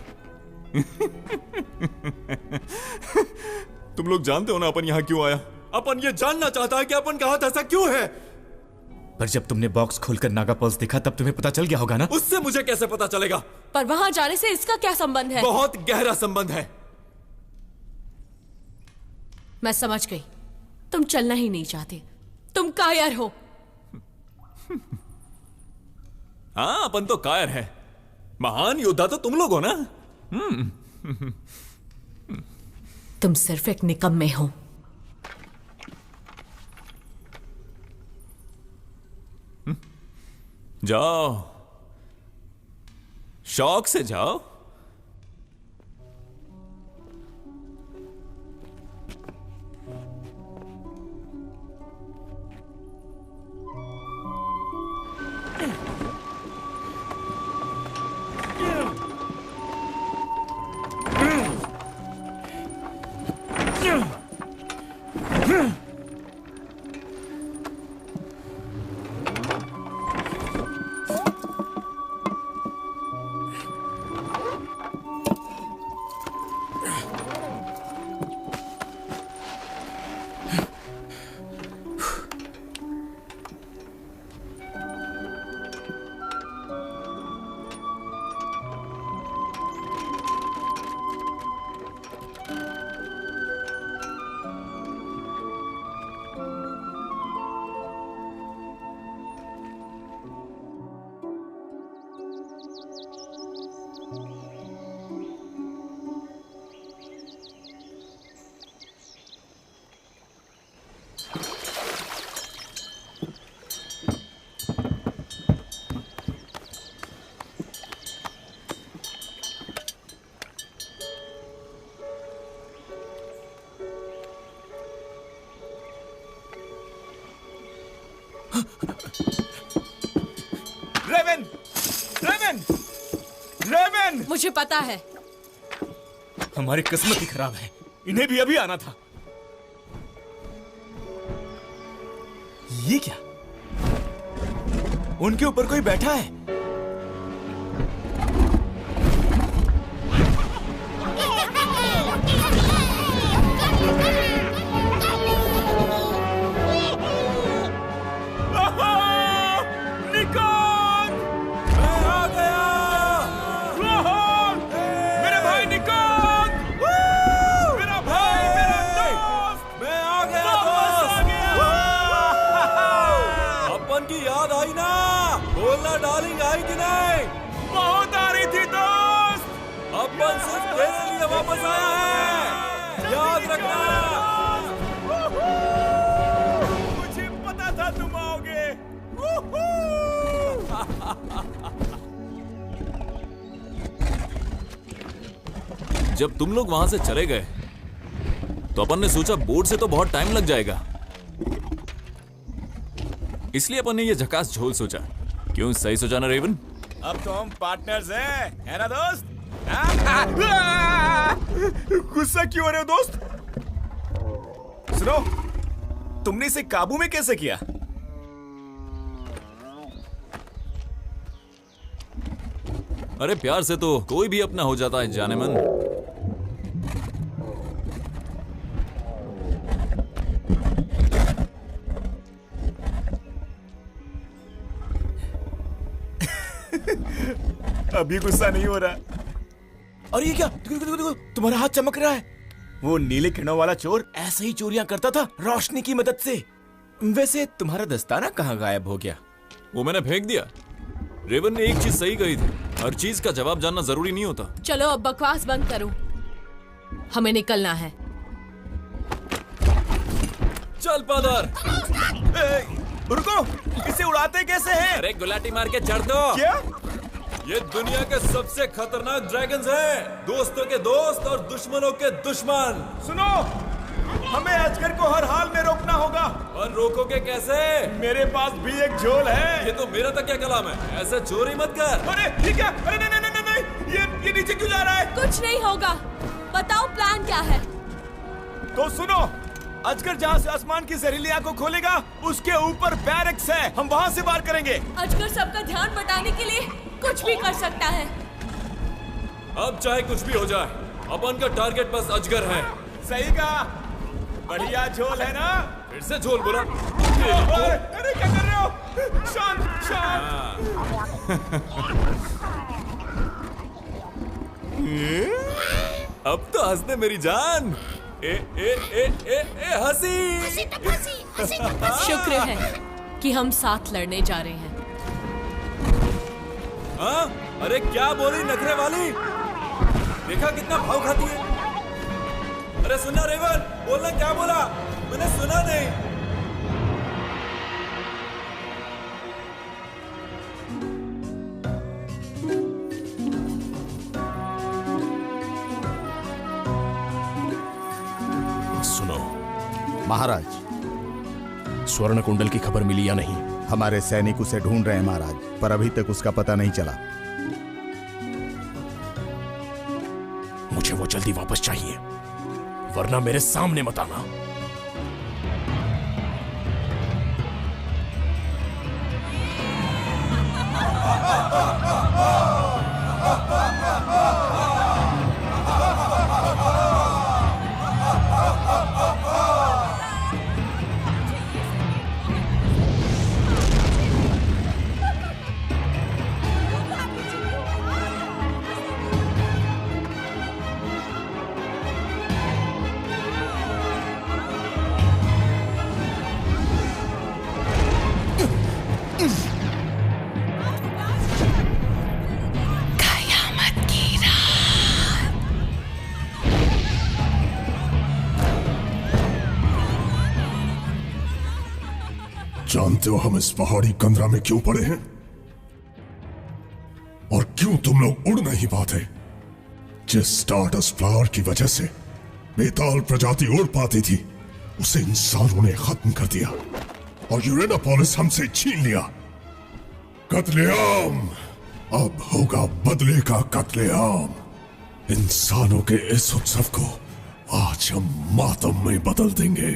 तुम लोग जानते हो ना अपन यहां क्यों आया? अपन ये जानना चाहता है कि अपन का हाथ ऐसा क्यों है। पर जब तुमने बॉक्स खोलकर नागा पल्स देखा तब तुम्हें पता चल गया होगा ना। उससे मुझे कैसे पता चलेगा? पर वहां जाने से इसका क्या संबंध है? बहुत गहरा संबंध है। मैं समझ गई, तुम चलना ही नहीं चाहते। तुम कायर हो। हाँ, अपन तो कायर है। महान योद्धा तो तुम लोग हो ना। तुम सिर्फ एक निकम्मे हो। जाओ, शौक से जाओ। रेवन! रेवन! रेवन! मुझे पता है। हमारी किस्मत ही खराब है। इन्हें भी अभी आना था। ये क्या? उनके ऊपर कोई बैठा है। वापस आया है, याद रखना। मुझे पता था तुम आओगे। जब तुम लोग वहां से चले गए तो अपन ने सोचा बोट से तो बहुत टाइम लग जाएगा, इसलिए अपन ने ये झकास झोल सोचा। क्यों, सही सोचा ना रेवन? अब तो हम पार्टनर्स हैं, है ना दोस्त? गुस्सा क्यों हो रहे हो दोस्त? सुनो, तुमने इसे काबू में कैसे किया? अरे प्यार से तो कोई भी अपना हो जाता है जाने मन। अभी गुस्सा नहीं हो रहा। और ये क्या? देखो, तुम्हारा हाथ चमक रहा है। वो नीले किरणों वाला चोर ऐसे ही चोरियां करता था रोशनी की मदद से। वैसे तुम्हारा दस्ताना कहाँ गायब हो गया? वो मैंने फेंक दिया। रेवन ने एक चीज सही कही थी, हर चीज का जवाब जानना जरूरी नहीं होता। चलो अब बकवास बंद करो, हमें निकलना है। चल पादर। रुको, इसे उड़ाते कैसे हैं? अरे गुलाटी मार के चढ़ दो। क्या? ये दुनिया के सबसे खतरनाक ड्रैगन्स हैं, दोस्तों के दोस्त और दुश्मनों के दुश्मन। सुनो, हमें अजगर को हर हाल में रोकना होगा। और रोकोगे कैसे? मेरे पास भी एक झोल है। ये तो मेरा तक क्या कलाम है, ऐसे चोरी मत कर। अरे ये क्या? अरे नहीं, ये नीचे क्यों जा रहा है? कुछ नहीं होगा, बताओ प्लान क्या है? तो सुनो, अजगर जहाँ से आसमान की जहरीली आंख को खोलेगा, उसके ऊपर बैरक्स है, हम वहाँ से वार करेंगे। अजगर सबका ध्यान बटाने के लिए कुछ भी कर सकता है। अब चाहे कुछ भी हो जाए, अपन का टारगेट बस अजगर है। सही कहा, बढ़िया झोल है ना? फिर से झोल बोला। अरे क्या कर रहे हो? शांत शांत। अब तो हंसने मेरी जान। हंसी। शुक्र है कि हम साथ लड़ने जा रहे हैं। हाँ? अरे क्या बोली नखरे वाली? देखा कितना भाव खाती है। अरे सुना रेवन, बोलना क्या बोला? मैंने सुना नहीं। सुनो महाराज, स्वर्ण कुंडल की खबर मिली या नहीं? हमारे सैनिक उसे ढूंढ रहे हैं महाराज, पर अभी तक उसका पता नहीं चला। मुझे वो जल्दी वापस चाहिए, वरना मेरे सामने मत आना। जानते हो हम इस पहाड़ी कंदरा में क्यों पड़े हैं? और क्यों तुम लोग उड़ नहीं पाते? जिस स्टारडस्ट फ्लावर की वजह से बेताल प्रजाति उड़ पाती थी, उसे इंसानों ने खत्म कर दिया और यूरेनापोलिस हमसे छीन लिया। कत्लेआम, अब होगा बदले का कत्लेआम। इंसानों के इस उत्सव को आज हम मातम में बदल देंगे।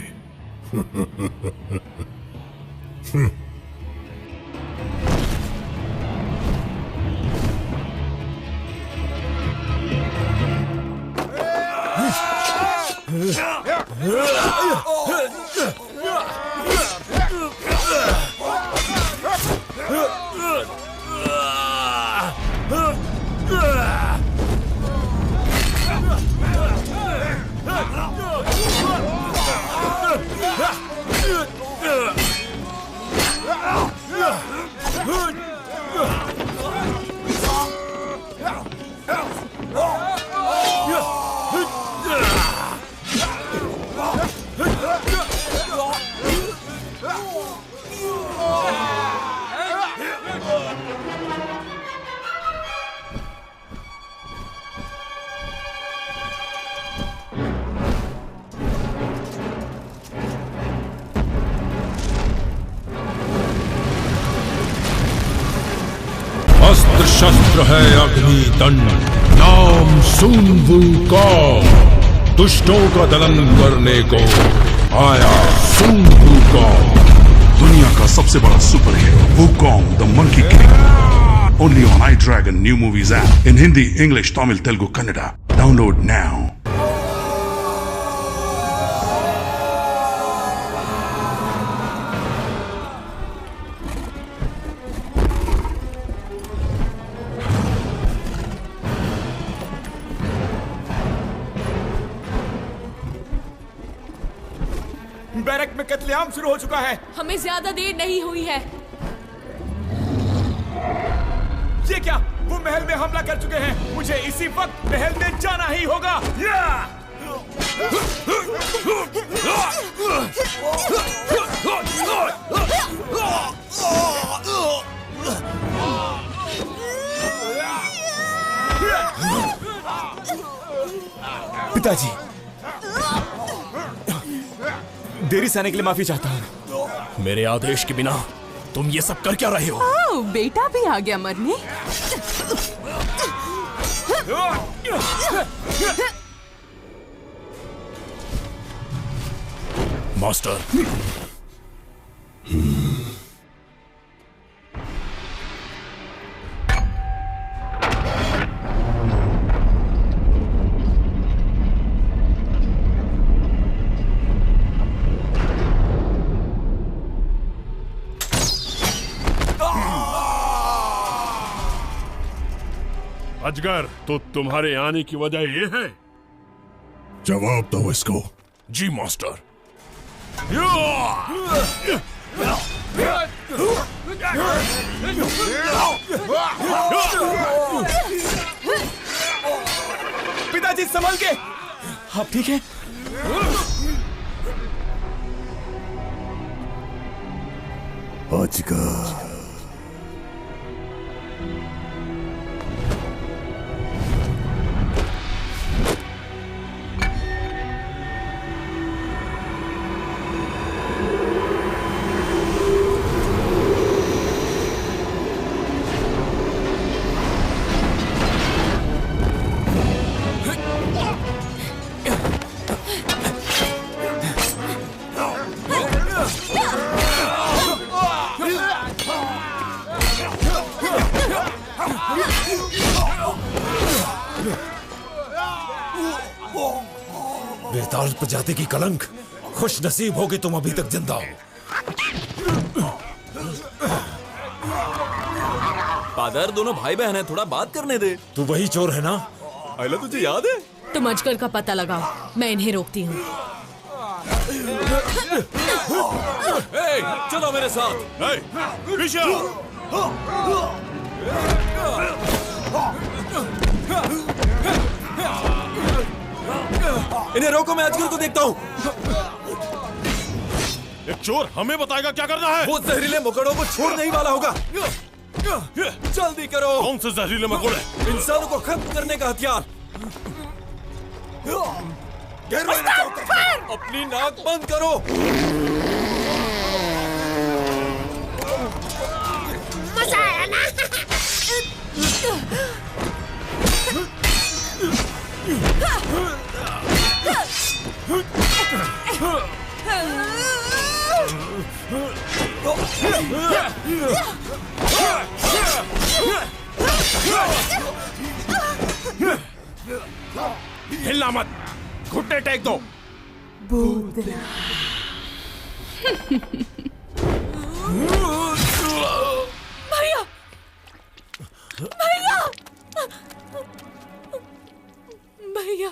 शस्त्र है अग्नि दंड, नाम सुन वूकॉन्ग। दुष्टों का दलन करने को आया सुन वूकॉन्ग। दुनिया का सबसे बड़ा super hero Wukong the monkey king. Only on iDragon new movies app in Hindi, English, Tamil, Telugu, Kannada. Download now. बैरक में कत्लेआम शुरू हो चुका है। हमें ज्यादा देर नहीं हुई है। ये क्या? वो महल में हमला कर चुके हैं। मुझे इसी वक्त महल में जाना ही होगा। पिताजी, देरी से आने के लिए माफी चाहता हूँ। मेरे आदेश के बिना तुम ये सब कर क्या रहे हो? ओह, बेटा भी आ गया मरने। मास्टर, अजगर, तो तुम्हारे आने की वजह ये है? जवाब दो इसको। जी मास्टर। पिताजी संभल के। आप ठीक हैं? अजगर, बेताल प्रजाति की कलंक, खुश नसीब होगी तुम अभी तक जिंदा हो। फादर, दोनों भाई बहन हैं, थोड़ा बात करने दे। तू वही चोर है ना? आयला, तुझे याद है? तुम अजगर का पता लगाओ, मैं इन्हें रोकती हूँ। चलो मेरे साथ। इन्हें रोको, मैं अजगर को देखता हूँ। एक चोर हमें बताएगा क्या करना है। वो जहरीले मकोड़ों को छोड़ने ही वाला होगा। जल्दी करो। कौन से जहरीले मकोड़े? इंसानों को खत्म करने का हथियार। अपनी नाक बंद करो। मजा आया ना? हिलना मत, घुटने टेक दो। भैया, भैया, भैया,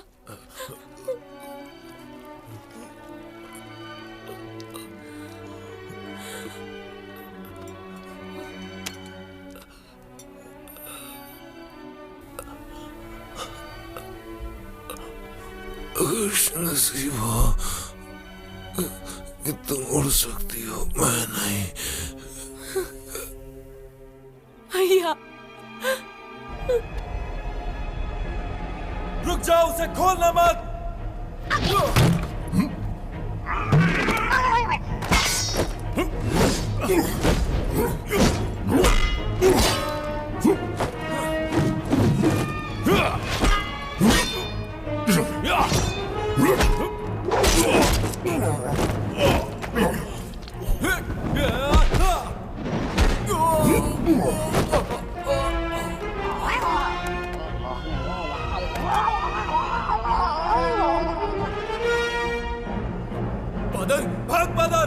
खुश नसीब हो कि तुम उड़ सकती हो, मैं नहीं। भैया, रुक जाओ, उसे खोलना मत। बादर, भाग बादर।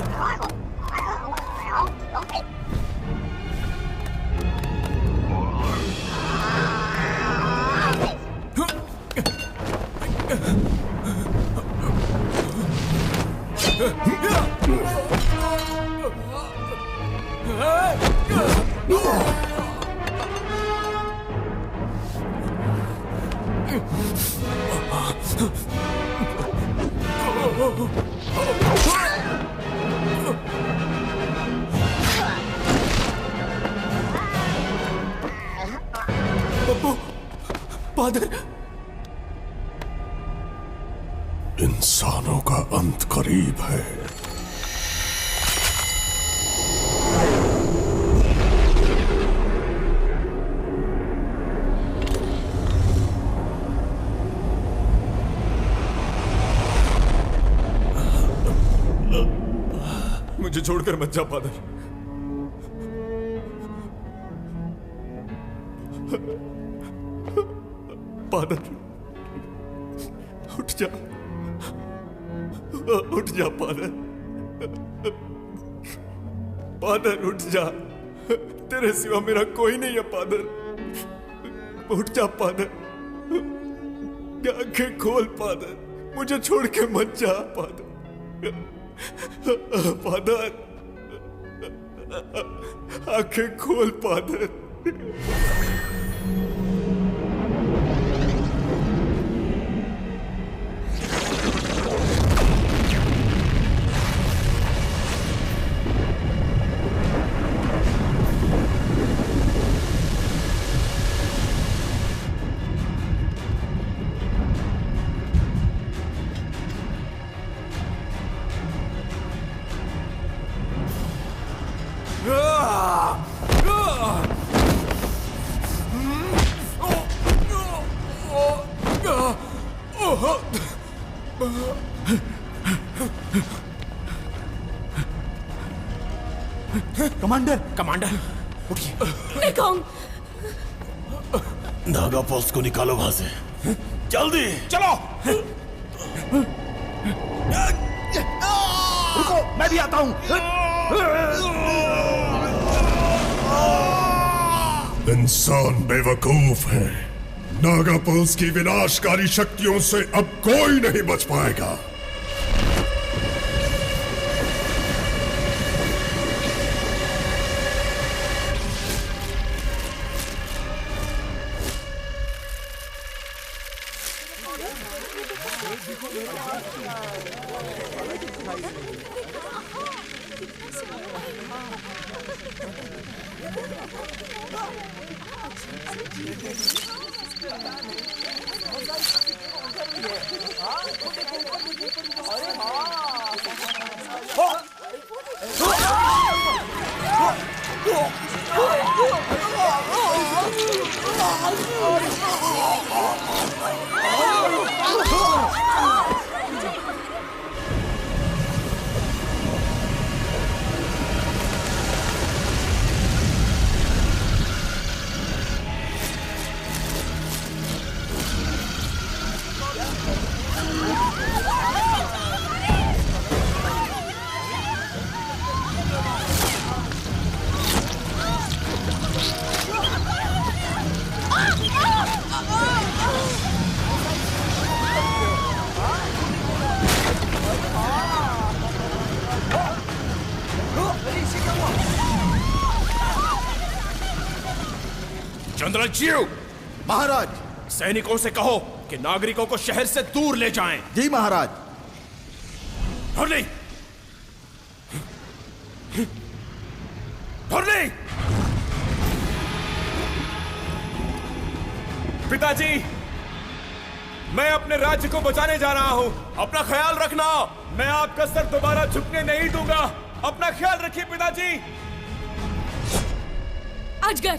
बादर, इंसानों का अंत करीब है। मुझे छोड़कर मत जा बादर। बादर, उठ जा, उठ जा बादर, बादर उठ जा। तेरे सिवा मेरा कोई नहीं है बादर। उठ जा बादर, आंखें खोल बादर, मुझे छोड़ के मत जा बादर। बादर, आंखें खोल बादर। कमांडर, कमांडर उठिए। मेकॉन्ग, नागा पल्स को निकालो वहां से, जल्दी चलो। रुको, मैं भी आता हूं। इंसान बेवकूफ है। नागा पल्स की विनाशकारी शक्तियों से अब कोई नहीं बच पाएगा। चंद्रजीव, महाराज, सैनिकों से कहो कि नागरिकों को शहर से दूर ले जाएं। जी महाराज। हरली, हरली। पिताजी, मैं अपने राज्य को बचाने जा रहा हूं। अपना ख्याल रखना। मैं आपका सर दोबारा झुकने नहीं दूंगा। अपना ख्याल रखिए पिताजी। अजगर,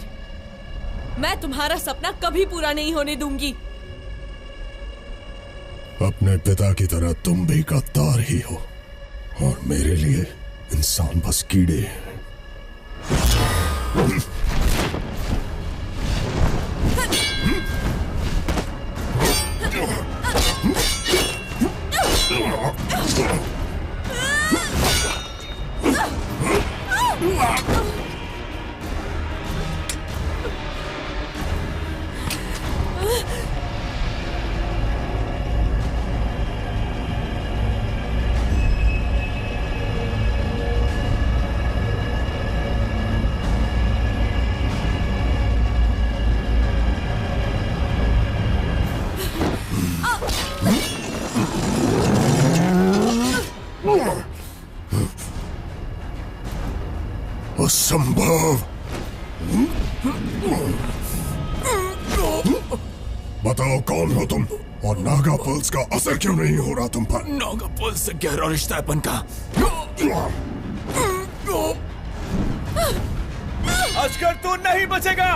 मैं तुम्हारा सपना कभी पूरा नहीं होने दूंगी। अपने पिता की तरह तुम भी गद्दार ही हो, और मेरे लिए इंसान बस कीड़े हैं। असंभव। बताओ कौन हो तुम और नागा पल्स का असर क्यों नहीं हो रहा तुम पर? नागा पल्स से गहरा रिश्ता है अपन का। अजगर तू नहीं बचेगा।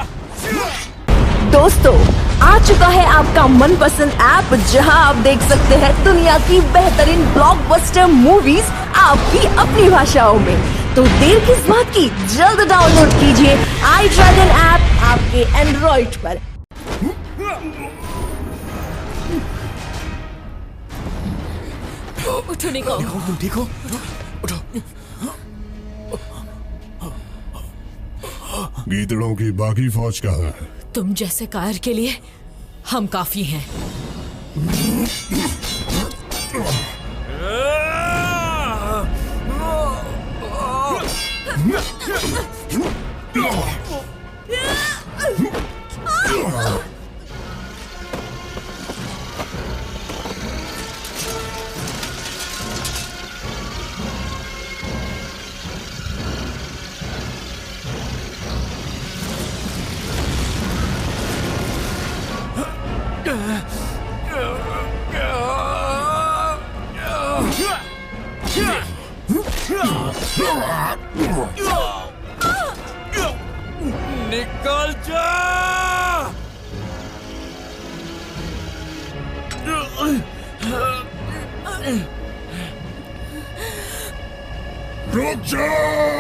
दोस्तों, आ चुका है आपका मनपसंद ऐप जहां आप देख सकते हैं दुनिया की बेहतरीन ब्लॉकबस्टर मूवीज आपकी अपनी भाषाओं में। तो देर किस बात की, जल्द डाउनलोड कीजिए आई ड्रैगन ऐप आपके एंड्रॉइड पर। उठो निकॉम। तुम ठीक हो? उठो। गीदड़ों की बाकी फौज कहाँ है? तुम जैसे कायर के लिए हम काफी हैं। निकल जा। रुक जाओ।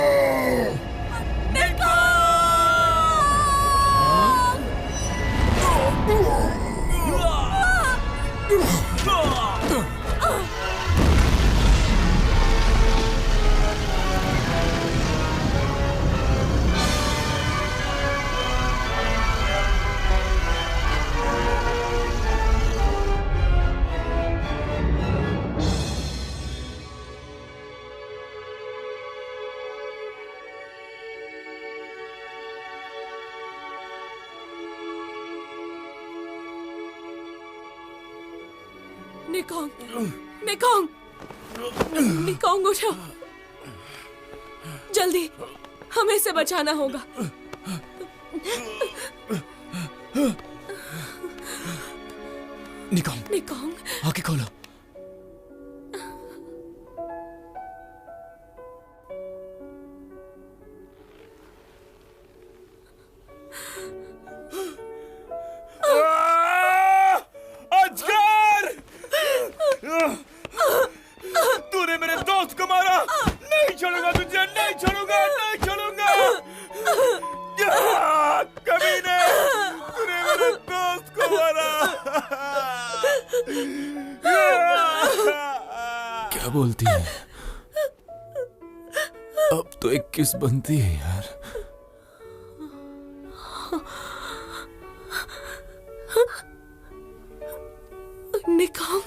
निकॉन्ग उठो, जल्दी, हमें इसे बचाना होगा। निकॉन्ग, आंखें खोलो। तूने मेरे दोस्त को मारा। नहीं छोड़ूंगा तुझे, नहीं छोड़ूंगा, नहीं छोड़ूंगा। कमीने, तूने मेरे दोस्त को मारा। क्या बोलती है? अब तो 21 बनती है यार। निकॉन्ग,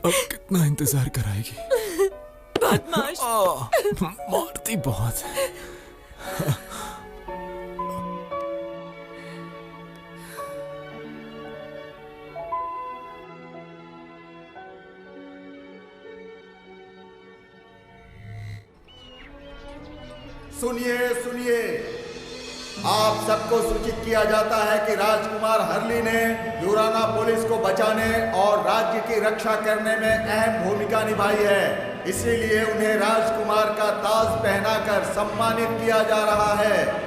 अब कितना इंतजार कराएगी? बदमाश। मारती बहुत है। सुनिए सुनिए, आप सबको सूचित किया जाता है कि राजकुमार हर्ली ने यूराना पुलिस को बचाने और राज्य की रक्षा करने में अहम भूमिका निभाई है। इसीलिए उन्हें राजकुमार का ताज पहनाकर सम्मानित किया जा रहा है।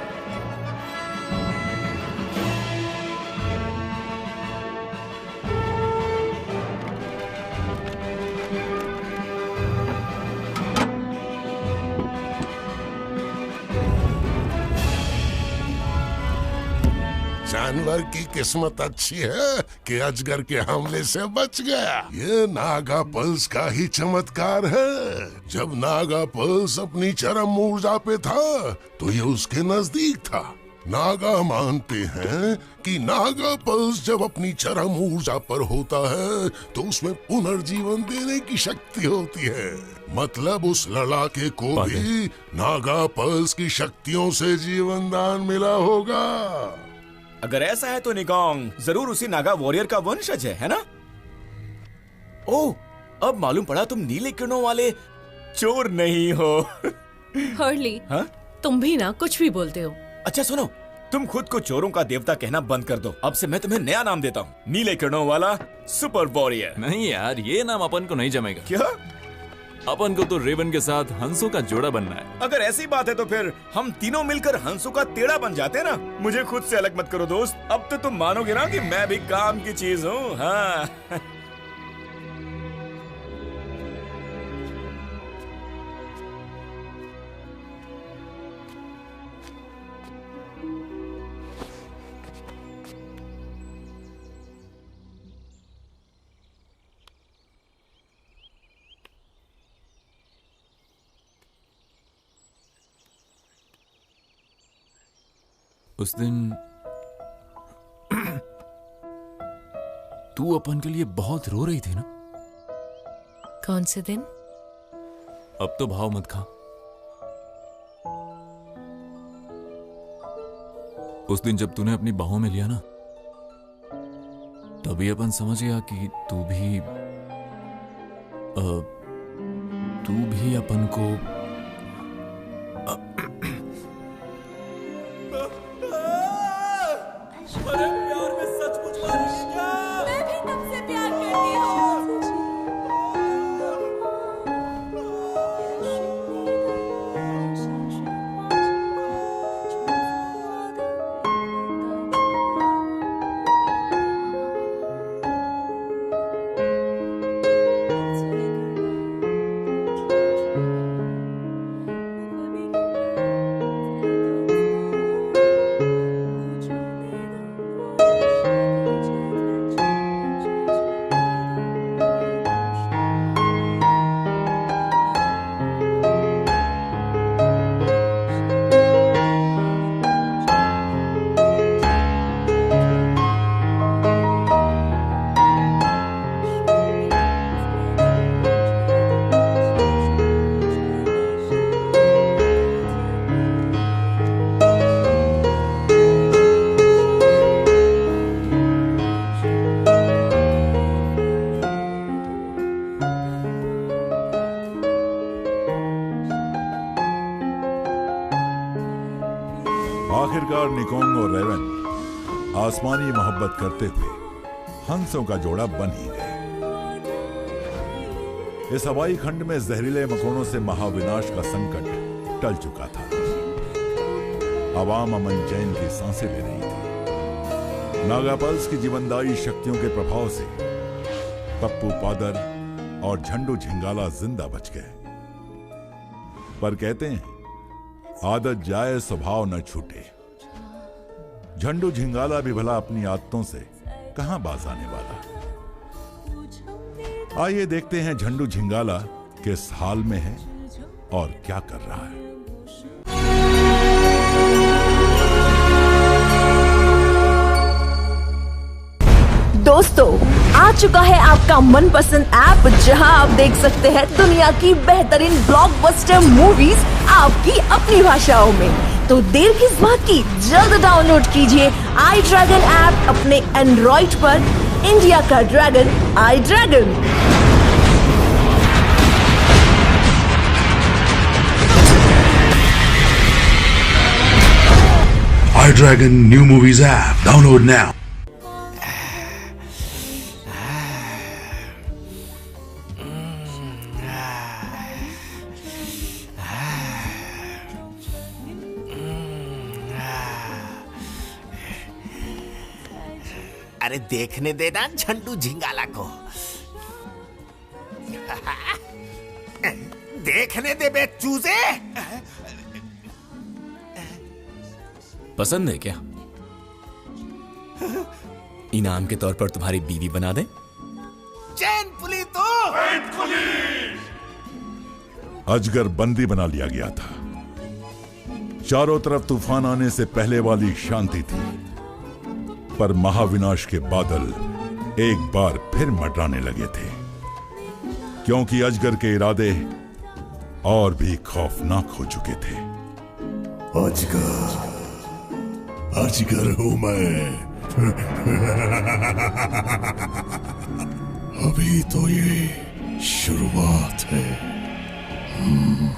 जानवर की किस्मत अच्छी है कि अजगर के हमले से बच गया। ये नागा पल्स का ही चमत्कार है। जब नागा पल्स अपनी चरम ऊर्जा पे था तो ये उसके नजदीक था। नागा मानते हैं कि नागा पल्स जब अपनी चरम ऊर्जा पर होता है तो उसमें पुनर्जीवन देने की शक्ति होती है। मतलब उस लड़ाके को भी नागा पल्स की शक्तियों से जीवन दान मिला होगा। अगर ऐसा है तो निकॉन्ग जरूर उसी नागा वॉरियर का वंशज है ना? ओह, अब मालूम पड़ा तुम नीले किरणों वाले चोर नहीं हो। हर्ली, हाँ? तुम भी ना कुछ भी बोलते हो। अच्छा सुनो, तुम खुद को चोरों का देवता कहना बंद कर दो। अब से मैं तुम्हें नया नाम देता हूँ, नीले किरणों वाला सुपर वॉरियर। नहीं यार, ये नाम अपन को नहीं जमेगा। क्या? अपन को तो रेवन के साथ हंसों का जोड़ा बनना है। अगर ऐसी बात है तो फिर हम तीनों मिलकर हंसों का टेढ़ा बन जाते हैं ना। मुझे खुद से अलग मत करो दोस्त। अब तो तुम मानोगे ना कि मैं भी काम की चीज हूँ। हाँ। उस दिन तू अपन के लिए बहुत रो रही थी ना? कौन से दिन? अब तो भाव मत खा। उस दिन जब तूने अपनी बाहों में लिया ना, तभी अपन समझ गया कि तू भी अपन को आखिरकार निकोंग और रेवन आसमानी मोहब्बत करते हुए हंसों का जोड़ा बन ही गए। इस हवाई खंड में जहरीले मकोड़ों से महाविनाश का संकट टल चुका था। आवाम अमन चैन की सांसें ले रही थी। नागापल्स की जीवनदायी शक्तियों के प्रभाव से पप्पू पादर और झंडू झिंगाला जिंदा बच गए। पर कहते हैं आदत जाए स्वभाव न छूटे। झंडू झिंगाला भी भला अपनी आदतों से कहां बाज आने वाला। आइए देखते हैं झंडू झिंगाला किस हाल में है और क्या कर रहा है। दोस्तों, आ चुका है आपका मनपसंद ऐप, जहां आप देख सकते हैं दुनिया की बेहतरीन ब्लॉकबस्टर मूवीज आपकी अपनी भाषाओं में। तो देर किस बात की, जल्द डाउनलोड कीजिए आई ड्रैगन ऐप अपने एंड्रॉइड पर। इंडिया का ड्रैगन, आई dragon. iDragon New Movies app. Download now. अरे देखने देना झंडू झिंगाला को। देखने दे बे चूजे। पसंद है क्या? इनाम के तौर पर तुम्हारी बीवी बना दे। चैनपुली तो अजगर बंदी बना लिया गया था। चारों तरफ तूफान आने से पहले वाली शांति थी, पर महाविनाश के बादल एक बार फिर मंडराने लगे थे, क्योंकि अजगर के इरादे और भी खौफनाक हो चुके थे। अजगर हूं मैं। अभी तो ये शुरुआत है। हम्म।